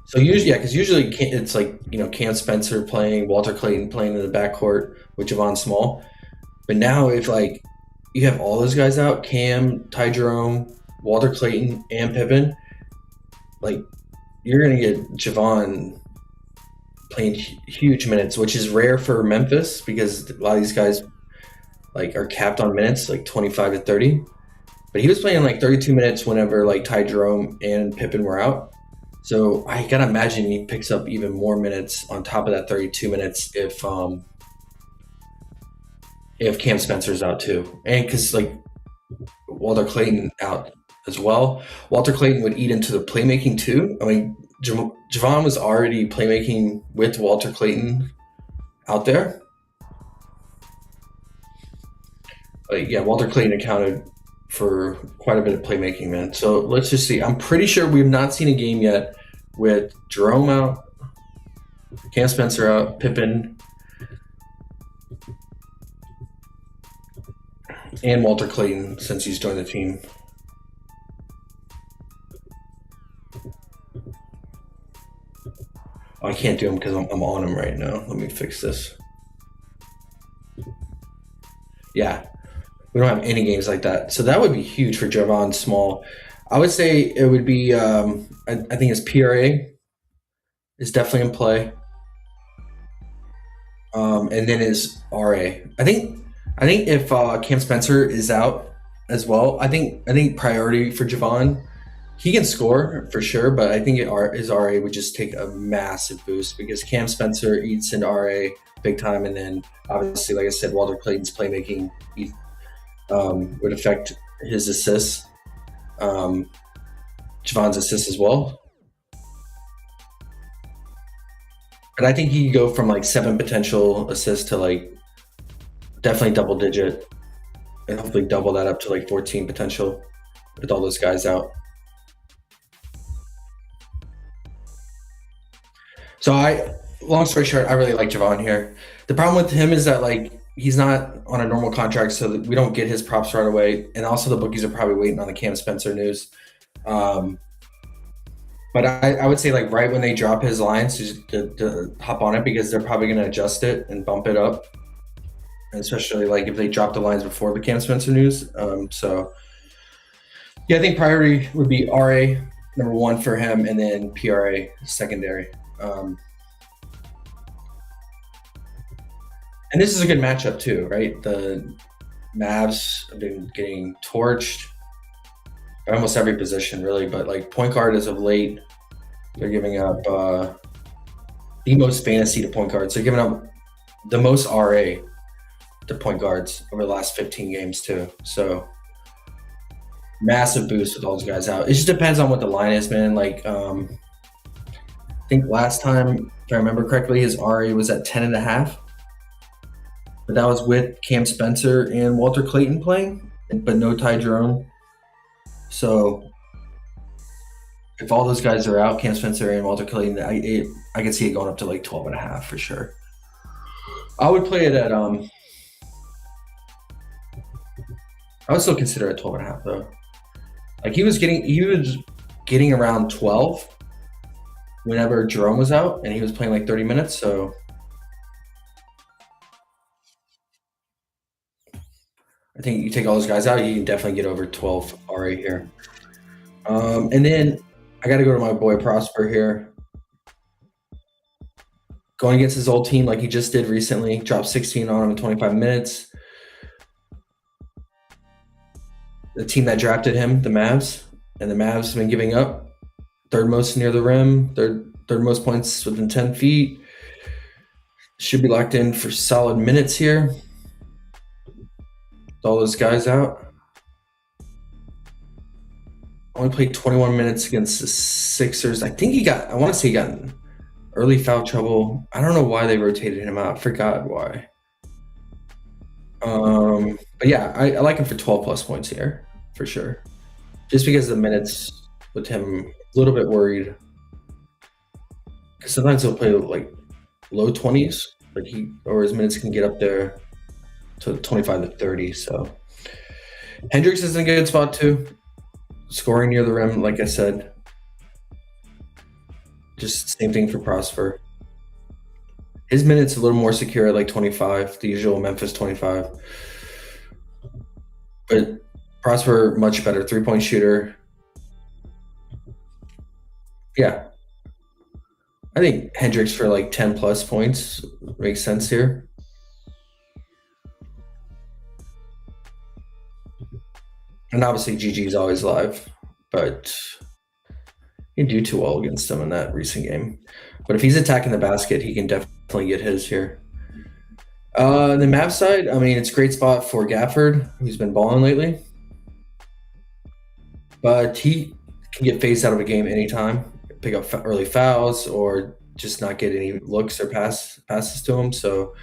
So usually it's like, Cam Spencer playing, Walter Clayton playing in the backcourt with Javon Small. But now if like you have all those guys out, Cam, Ty Jerome, Walter Clayton, and Pippen, like you're going to get Javon playing huge minutes, which is rare for Memphis because a lot of these guys like are capped on minutes, like 25 to 30. But he was playing like 32 minutes whenever like Ty Jerome and Pippen were out. So I gotta imagine he picks up even more minutes on top of that 32 minutes if Cam Spencer's out too, and because like Walter Clayton out as well. Walter Clayton would eat into the playmaking too. I mean, Javon was already playmaking with Walter Clayton out there. But yeah, Walter Clayton accounted for quite a bit of playmaking, man. So let's just see. I'm pretty sure we've not seen a game yet with Jerome out, Cam Spencer out, Pippen, and Walter Clayton since he's joined the team. Oh, I can't do him because I'm on him right now. Let me fix this. Yeah. We don't have any games like that. So that would be huge for Javon Small. I would say it would be, I think his PRA is definitely in play. And then his RA. I think if Cam Spencer is out as well, I think priority for Javon, he can score for sure, but I think his RA would just take a massive boost because Cam Spencer eats into RA big time. And then obviously, like I said, Walter Clayton's playmaking would affect his assists, Javon's assists as well. But I think he could go from like 7 potential assists to like definitely double digit and hopefully double that up to like 14 potential with all those guys out. So long story short, I really like Javon here. The problem with him is that like he's not on a normal contract, so that we don't get his props right away. And also the bookies are probably waiting on the Cam Spencer news. But I would say like right when they drop his lines to hop on it because they're probably going to adjust it and bump it up. And especially like if they drop the lines before the Cam Spencer news. So yeah, I think priority would be RA number 1 for him and then PRA secondary. And this is a good matchup too, right? The Mavs have been getting torched by almost every position, really. But like point guard as of late, they're giving up the most fantasy to point guards. They're giving up the most RA to point guards over the last 15 games too. So massive boost with all those guys out. It just depends on what the line is, man. Like I think last time, if I remember correctly, his RA was at 10.5. but that was with Cam Spencer and Walter Clayton playing, but no Ty Jerome. So if all those guys are out, Cam Spencer and Walter Clayton, I could see it going up to like 12.5 for sure. I would play it at I would still consider it 12.5 though. Like he was getting around 12 whenever Jerome was out, and he was playing like 30 minutes. So I think you take all those guys out, you can definitely get over 12 RA here. And then I got to go to my boy Prosper here. Going against his old team like he just did recently, dropped 16 on him in 25 minutes. The team that drafted him, the Mavs, and the Mavs have been giving up. Third most near the rim, third most points within 10 feet. Should be locked in for solid minutes here. With all those guys out. Only played 21 minutes against the Sixers. I want to say he got in early foul trouble. I don't know why they rotated him out. I forgot why. But yeah, I like him for 12 plus points here, for sure. Just because of the minutes with him, a little bit worried. Because sometimes he'll play like low 20s, or his minutes can get up there to 25 to 30. So Hendricks is in a good spot too. Scoring near the rim, like I said. Just same thing for Prosper. His minutes a little more secure at like 25, the usual Memphis 25. But Prosper, much better three-point shooter. Yeah. I think Hendricks for like 10 plus points makes sense here. And obviously GG is always live, but he didn't do too well against him in that recent game. But if he's attacking the basket, he can definitely get his here. The Mavs side, I mean, it's a great spot for Gafford, who's been balling lately. But he can get phased out of a game anytime, pick up early fouls, or just not get any looks or passes to him. So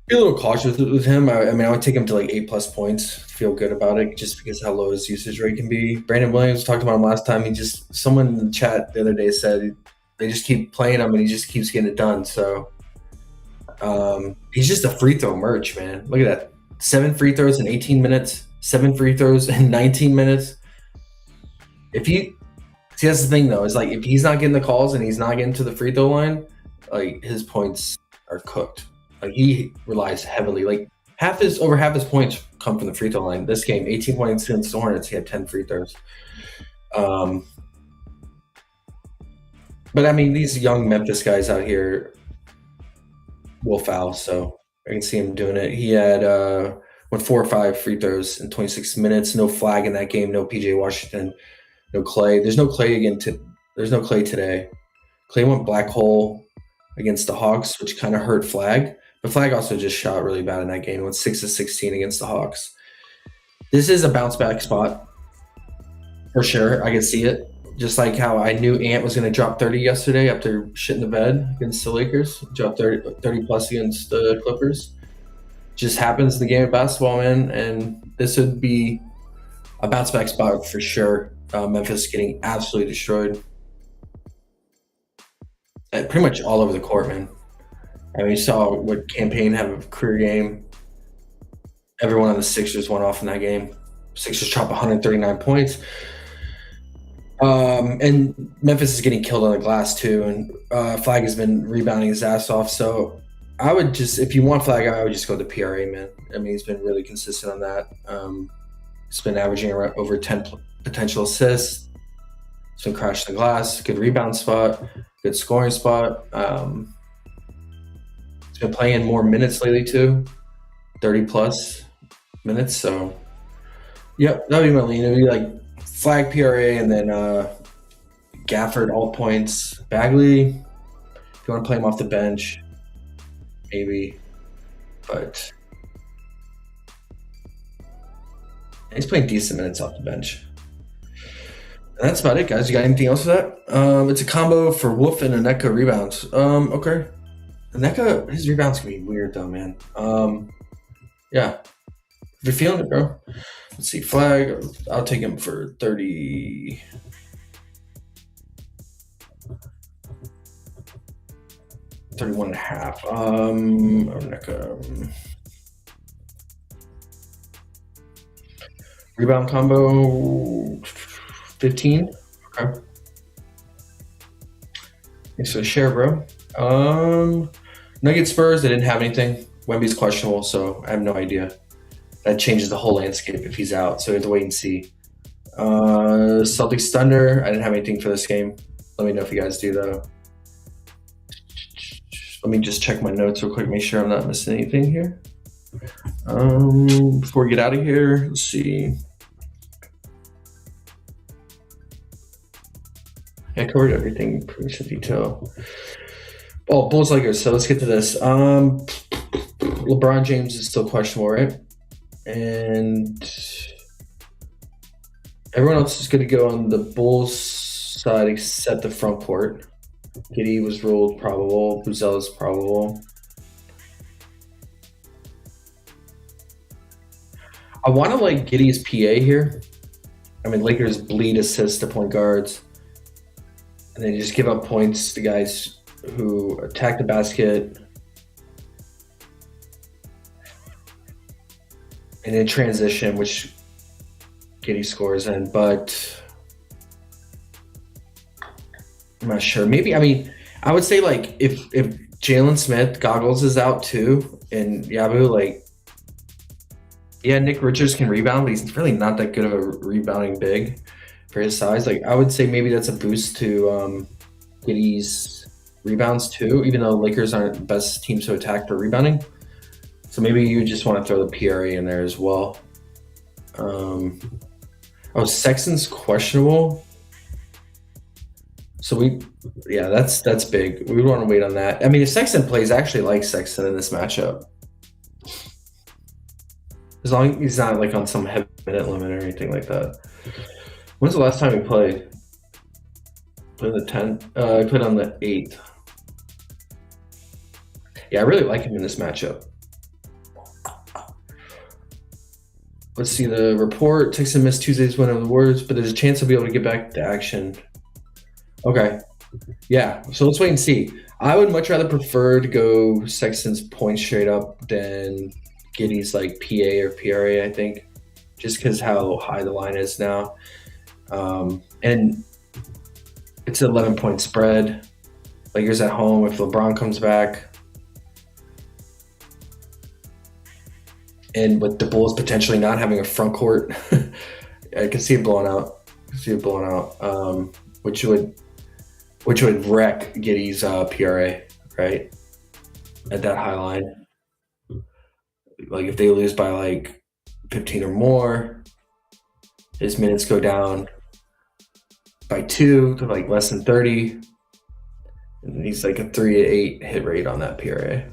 be a little cautious with him. I mean, I would take him to like 8 plus points to feel good about it, just because how low his usage rate can be. Brandon Williams, talked about him last time. Someone in the chat the other day said they just keep playing him and he just keeps getting it done. So he's just a free throw merch, man. Look at that. 7 free throws in 18 minutes, 7 free throws in 19 minutes. That's the thing though, is like if he's not getting the calls and he's not getting to the free throw line, like his points are cooked. Like he relies heavily. Like over half his points come from the free throw line. This game, 18 points against the Hornets, he had 10 free throws. But I mean, these young Memphis guys out here will foul, so I can see him doing it. He had went 4 or 5 free throws in 26 minutes. No flag in that game. No PJ Washington. No Clay. There's no Clay again. There's no Clay today. Clay went black hole against the Hawks, which kind of hurt Flag. But Flag also just shot really bad in that game. He went 6 of 16 against the Hawks. This is a bounce back spot for sure. I can see it. Just like how I knew Ant was going to drop 30 yesterday after shitting the bed against the Lakers. Dropped 30 plus against the Clippers. Just happens in the game of basketball, man. And this would be a bounce back spot for sure. Memphis getting absolutely destroyed. Pretty much all over the court, man. I mean, you saw what Campaign have a career game. Everyone on the Sixers went off in that game. Sixers dropped 139 points. And Memphis is getting killed on the glass too, and Flag has been rebounding his ass off. So I would just, if you want Flag, I would just go to PRA, man. I mean, he's been really consistent on that. He's been averaging around over 10 potential assists. He's been crashing the glass, good rebound spot, good scoring spot. He's been playing more minutes lately too, 30 plus minutes. So, yep, that'd be my lean. It'd be like Flag, PRA, and then Gafford, all points. Bagley, if you want to play him off the bench, maybe. But he's playing decent minutes off the bench. And that's about it, guys. You got anything else for that? It's a combo for Wolf and Aneka rebounds. Okay. Neka, his rebounds can be weird though, man. Yeah. If you're feeling it, bro. Let's see, flag. I'll take him for 30. 31 and a half. Neka. Rebound combo 15. Okay. Thanks for the share, bro. Nuggets Spurs, they didn't have anything. Wemby's questionable, so I have no idea. That changes the whole landscape if he's out, so we have to wait and see. Celtics Thunder, I didn't have anything for this game. Let me know if you guys do, though. Let me just check my notes real quick, make sure I'm not missing anything here. Before we get out of here, let's see. I covered everything pretty much in detail. Oh, Bulls Lakers. So let's get to this. LeBron James is still questionable, right? And everyone else is going to go on the Bulls side except the front court. Giddey was ruled probable. Buzel is probable. I want to like Giddey's PA here. I mean, Lakers bleed assists to point guards. And they just give up points to guys who attack the basket and in transition, which Giddey scores in. But I'm not sure. Maybe, I mean, I would say like if Jalen Smith goggles is out too, and Yabu, like, yeah, Nick Richards can rebound, but he's really not that good of a rebounding big for his size. Like, I would say maybe that's a boost to Giddey's rebounds too, even though Lakers aren't the best teams to attack for rebounding. So maybe you just want to throw the PRA in there as well. Sexton's questionable. So that's big. We would want to wait on that. I mean, if Sexton plays, I actually like Sexton in this matchup. As long as he's not like on some heavy minute limit or anything like that. When's the last time he played? Played on the 10th? I played on the 8th. Yeah, I really like him in this matchup. Let's see the report. Texas missed Tuesday's win over the Warriors, but there's a chance he'll be able to get back to action. Okay. Yeah, so let's wait and see. I would much rather prefer to go Sexton's points straight up than Giddey's like PA or PRA, I think, just because how high the line is now. And it's an 11-point spread. Lakers at home if LeBron comes back. And with the Bulls potentially not having a front court, I can see it blowing out. Which would wreck Giddey's PRA, right? At that high line. Like if they lose by like 15 or more, his minutes go down by 2 to like less than 30. And he's like a 3-8 hit rate on that PRA.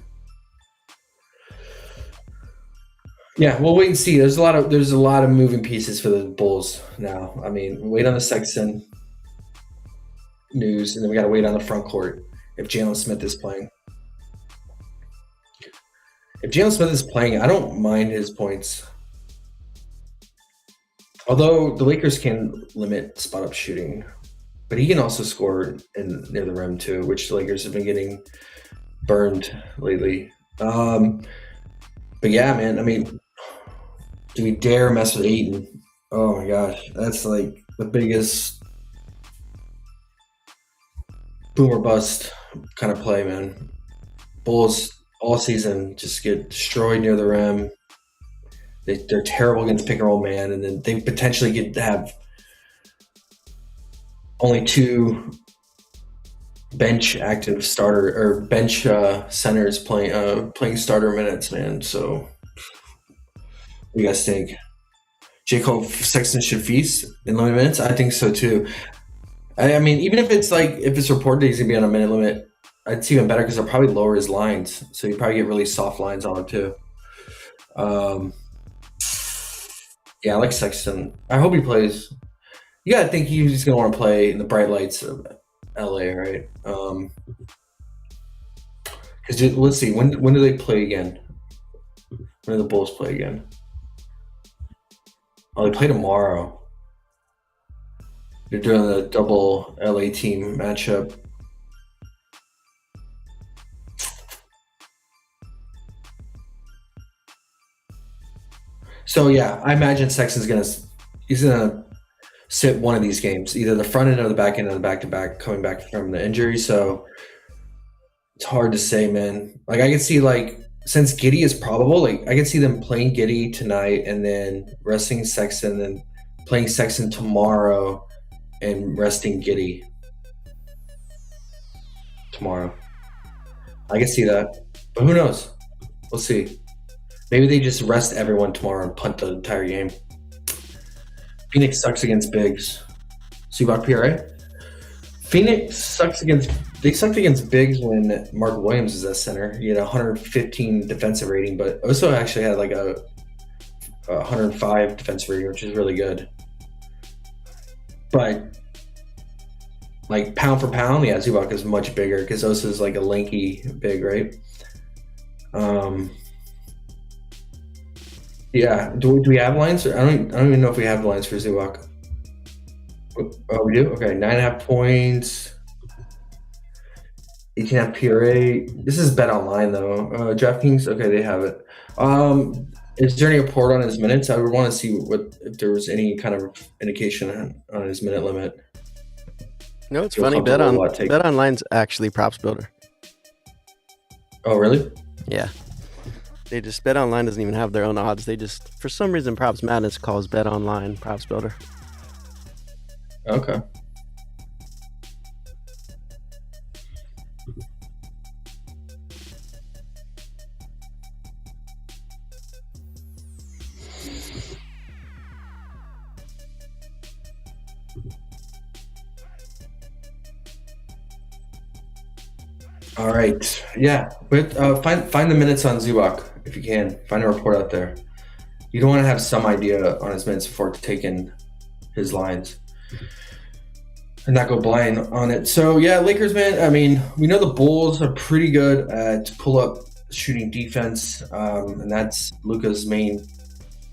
Yeah, we'll wait and see. There's a lot of moving pieces for the Bulls now. I mean, wait on the Sexton news, and then we got to wait on the front court if Jalen Smith is playing. If Jalen Smith is playing, I don't mind his points. Although the Lakers can limit spot-up shooting, but he can also score near the rim too, which the Lakers have been getting burned lately. But yeah, man, I mean, do we dare mess with Ayton? Oh my gosh, that's like the biggest boom or bust kind of play, man. Bulls all season just get destroyed near the rim. They're terrible against pick and roll man, and then they potentially get to have only 2 bench active starter or bench centers playing starter minutes, man. So what do you guys think? J. Cole Sexton should feast in limited minutes? I think so too. I mean, even if it's reported he's gonna be on a minute limit, it's even better because they'll probably lower his lines. So you probably get really soft lines on him too. Yeah, I like Sexton. I hope he plays. You gotta think he's gonna want to play in the bright lights of LA, right? Because Because let's see, when do they play again? When do the Bulls play again? Oh, they play tomorrow. They're doing the double LA team matchup. So yeah, I imagine Sexton's he's gonna sit one of these games, either the front end or the back end of the back-to-back, coming back from the injury. So it's hard to say, man. Like I can see, like, since Giddey is probable, like I can see them playing Giddey tonight and then resting Sexton, and then playing Sexton tomorrow and resting Giddey tomorrow. I can see that, but who knows? We'll see. Maybe they just rest everyone tomorrow and punt the entire game. Phoenix sucks against bigs. Zubac PRA? Phoenix sucked against bigs when Mark Williams was at center. He had a 115 defensive rating, but also actually had like a 105 defensive rating, which is really good. But like pound for pound, yeah, Zubac is much bigger because Osa is like a lanky big, right? Yeah. Do we have lines? I don't even know if we have lines for Zubac. Oh, we do? Okay, 9.5 points. 18.5 PRA. This is bet online though. DraftKings, okay, they have it. Is there any report on his minutes? I would want to see if there was any kind of indication on his minute limit. No, it's funny. Bet online's actually props builder. Oh, really? Yeah. They just Bet Online doesn't even have their own odds. They just, for some reason, Props Madness calls Bet Online Props Builder. Okay. All right. Yeah. But find the minutes on Zubac if you can. Find a report out there. You don't want to have some idea on his minutes before taking his lines and not go blind on it. So yeah, Lakers, man. I mean, we know the Bulls are pretty good at pull-up shooting defense, and that's Luka's main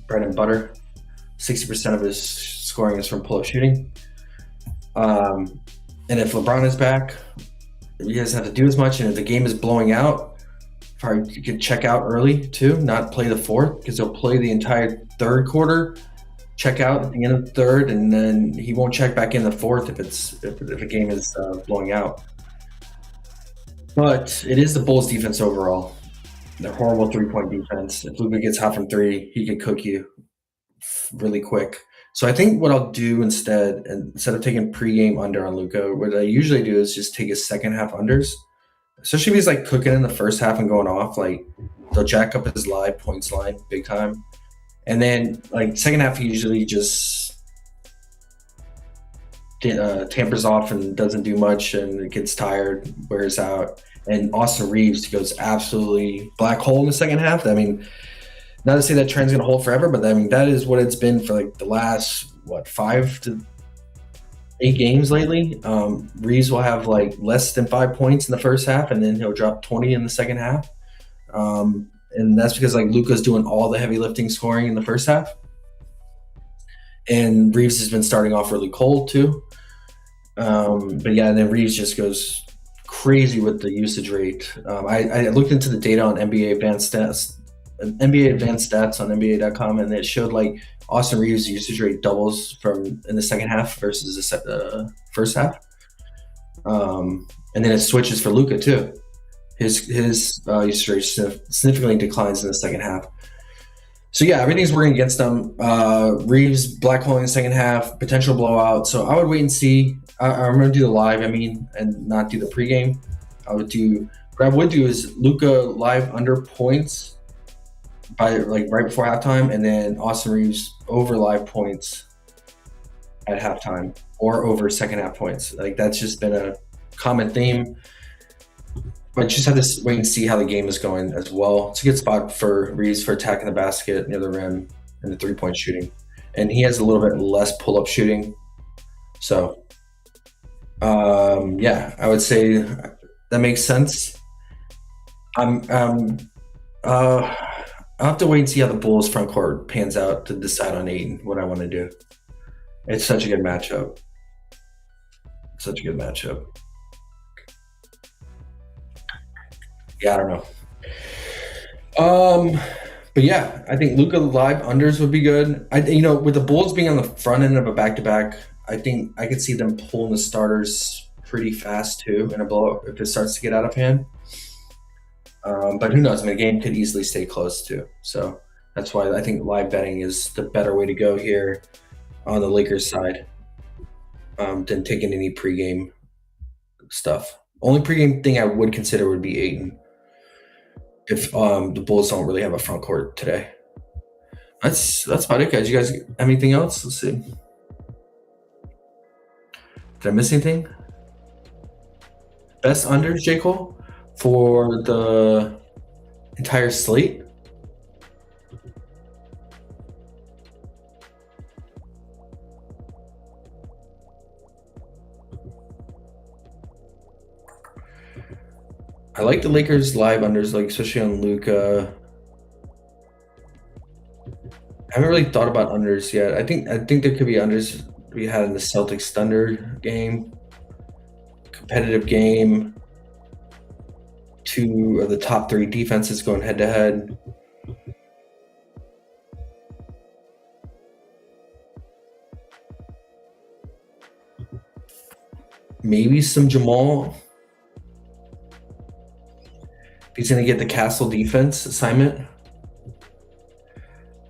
bread and butter. 60% of his scoring is from pull-up shooting. And if LeBron is back, he doesn't have to do as much. And if the game is blowing out, probably you could check out early too, not play the fourth, because he'll play the entire third quarter, check out at the end of the third, and then he won't check back in the fourth if a game is blowing out. But it is the Bulls' defense overall. They're horrible three-point defense. If Luka gets hot from three, he could cook you really quick. So I think what I'll do instead of taking pregame under on Luka, what I usually do is just take his second half unders. Especially if he's like cooking in the first half and going off, like they'll jack up his live points line big time. And then like second half, he usually just tampers off and doesn't do much and gets tired, wears out. And Austin Reeves goes absolutely black hole in the second half. I mean, not to say that trend's going to hold forever, but I mean, that is what it's been for like the last, 5 to 8 games lately. Reeves will have like less than 5 points in the first half, and then he'll drop 20 in the second half. And that's because like Luka's doing all the heavy lifting scoring in the first half. And Reeves has been starting off really cold too. But yeah, and then Reeves just goes crazy with the usage rate. I looked into the data on NBA Advanced Stats on NBA.com, and it showed like Austin Reeves' usage rate doubles from in the second half versus the first half. And then it switches for Luka too. His usage rate significantly declines in the second half. So yeah, everything's working against them. Reeves black hole in the second half, potential blowout. So I would wait and see. I'm going to do the live, and not do the pregame. What I would do is Luka live under points by like right before halftime, and then Austin Reeves over live points at halftime or over second half points. Like that's just been a common theme. But you just have to wait and see how the game is going as well. It's a good spot for Reeves for attacking the basket near the rim and the three-point shooting. And he has a little bit less pull-up shooting. So, yeah, I would say that makes sense. I'll have to wait and see how the Bulls front court pans out to decide on Ayton what I want to do. It's such a good matchup. Such a good matchup. Yeah, I don't know. But yeah, I think Luka live unders would be good. With the Bulls being on the front end of a back-to-back, I think I could see them pulling the starters pretty fast too in a blowout if it starts to get out of hand. But who knows? I mean, the game could easily stay close too. So that's why I think live betting is the better way to go here on the Lakers side than taking any pregame stuff. Only pregame thing I would consider would be Ayton if the Bulls don't really have a front court today. That's about it, guys. You guys have anything else? Let's see. Did I miss anything? Best unders, J. Cole, for the entire slate? I like the Lakers live unders, like especially on Luka. I haven't really thought about unders yet. I think there could be unders we had in the Celtics Thunder game. Competitive game. Two of the top three defenses going head to head. Maybe some Jamal. He's going to get the Castle defense assignment.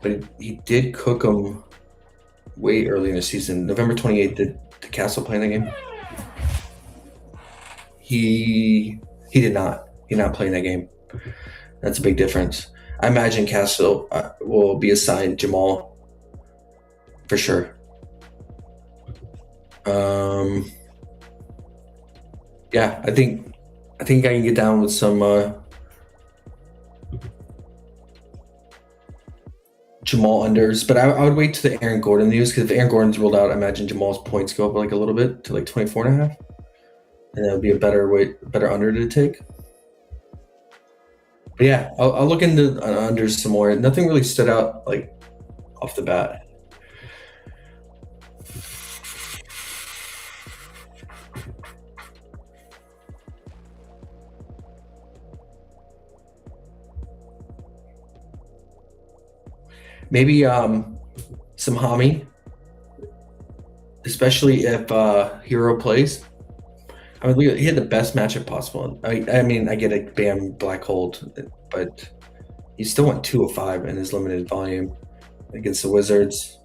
But he did cook him way early in the season. November 28th, did the Castle play in the game? He did not. He did not play in that game. That's a big difference. I imagine Castle will be assigned Jamal for sure. Yeah, I think I can get down with some Jamal unders, but I would wait to the Aaron Gordon news because if Aaron Gordon's ruled out, I imagine Jamal's points go up like a little bit to like 24.5, and that would be a better under to take. But yeah, I'll look into unders some more. Nothing really stood out like off the bat. Maybe some Hami, especially if Hero plays. I mean, he had the best matchup possible. I mean, I get a Bam black hold, but he still went 2 of 5 in his limited volume against the Wizards.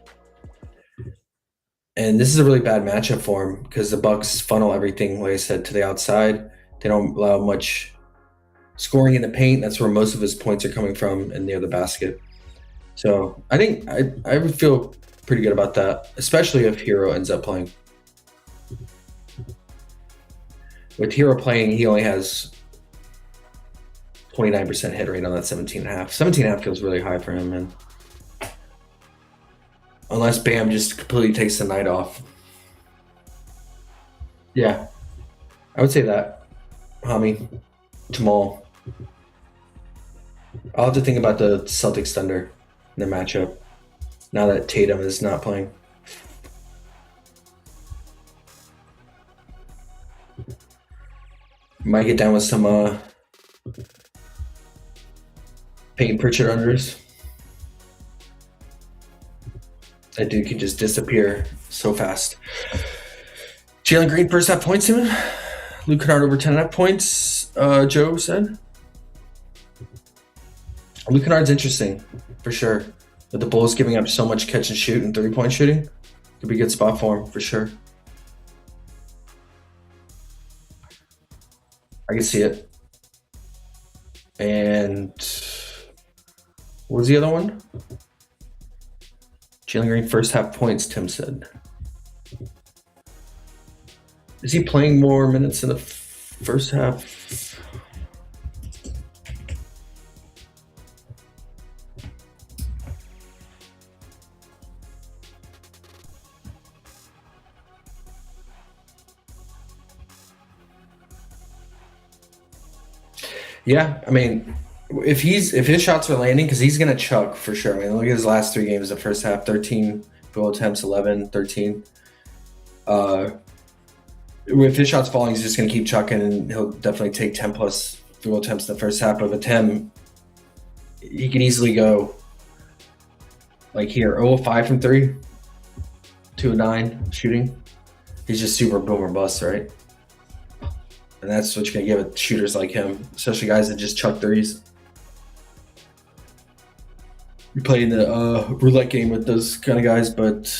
And this is a really bad matchup for him because the Bucks funnel everything, like I said, to the outside. They don't allow much scoring in the paint. That's where most of his points are coming from and near the basket. So I think I would feel pretty good about that, especially if Hero ends up playing. With Hero playing, he only has 29% hit rate on that 17.5. 17.5 feels really high for him, man. Unless Bam just completely takes the night off. Yeah, I would say that. Hami, Jamal. I'll have to think about the Celtics Thunder in the matchup now that Tatum is not playing. Might get down with some Peyton Pritchard unders. That dude can just disappear so fast. Jalen Green first half points him. Luke Kennard over 10.5 points, Joe said. Luke Kennard's interesting, for sure. With the Bulls giving up so much catch and shoot and 3-point shooting, could be a good spot for him, for sure. I can see it. And what was the other one? Jalen Green first half points, Tim said. Is he playing more minutes in the first half? Yeah, I mean, if his shots are landing, because he's gonna chuck for sure. I mean, look at his last 3 games. The first half, 13 goal attempts, 11, 13. If his shots falling, he's just gonna keep chucking, and he'll definitely take 10 plus goal attempts in the first half of a 10. He could easily go like here, 0 of 5 from 3, 2 of 9 shooting. He's just super boom or bust, right? And that's what you're going to give it shooters like him, especially guys that just chuck threes. You're playing the roulette game with those kind of guys, but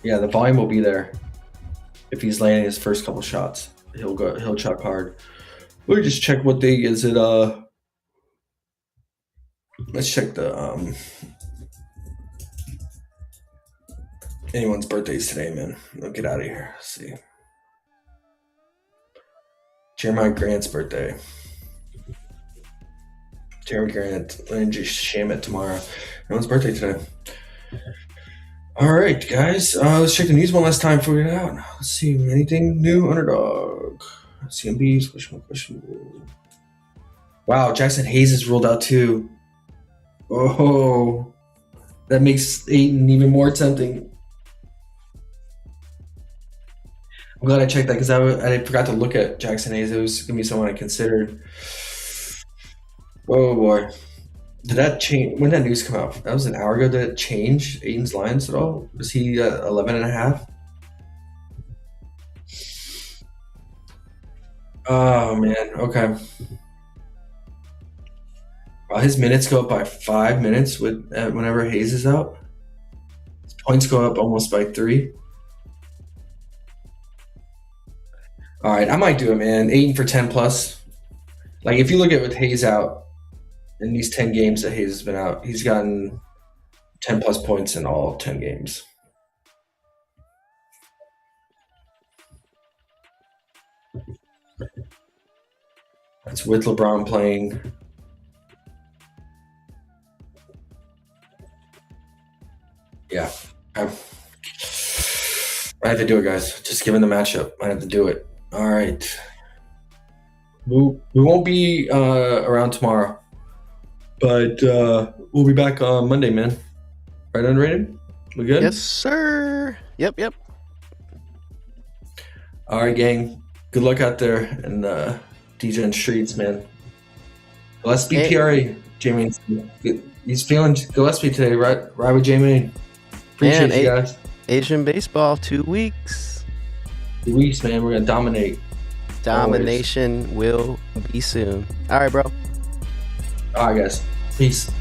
yeah, the volume will be there. If he's landing his first couple shots, he'll chuck hard. Let me just check what day is it. Let's check the anyone's birthdays today, man. I'll get out of here. Let's see. Jeremiah Grant's birthday. Jeremy Grant, Lindsay Shamet tomorrow. Everyone's birthday today. All right, guys. Let's check the news one last time. Figure it out. Let's see. Anything new? Underdog. CMBs. Question. Wow, Jackson Hayes is ruled out too. Oh, that makes Ayton even more tempting. I'm glad I checked that because I forgot to look at Jackson Hayes. It was going to be someone I considered. Oh, boy. Did that change? When did that news come out? That was an hour ago. Did it change Aiden's lines at all? Was he 11.5? Oh, man. Okay. Well, his minutes go up by 5 minutes whenever Hayes is out. His points go up almost by 3. All right, I might do it, man. 8 for 10 plus. Like, if you look at with Hayes out in these 10 games that Hayes has been out, he's gotten 10 plus points in all 10 games. That's with LeBron playing. Yeah. I have to do it, guys. Just given the matchup, I have to do it. All right. We won't be around tomorrow, but we'll be back on Monday, man. Right, Underrated? We good? Yes, sir. Yep. All right, gang. Good luck out there in the Degens streets, man. Gillespie PRA, Jamie. He's feeling Gillespie today, right? Right with Jamie. Appreciate you guys. Asian baseball, 2 weeks. 2 weeks, man. We're gonna dominate. Domination will be soon. All right, bro. All right, guys. Peace.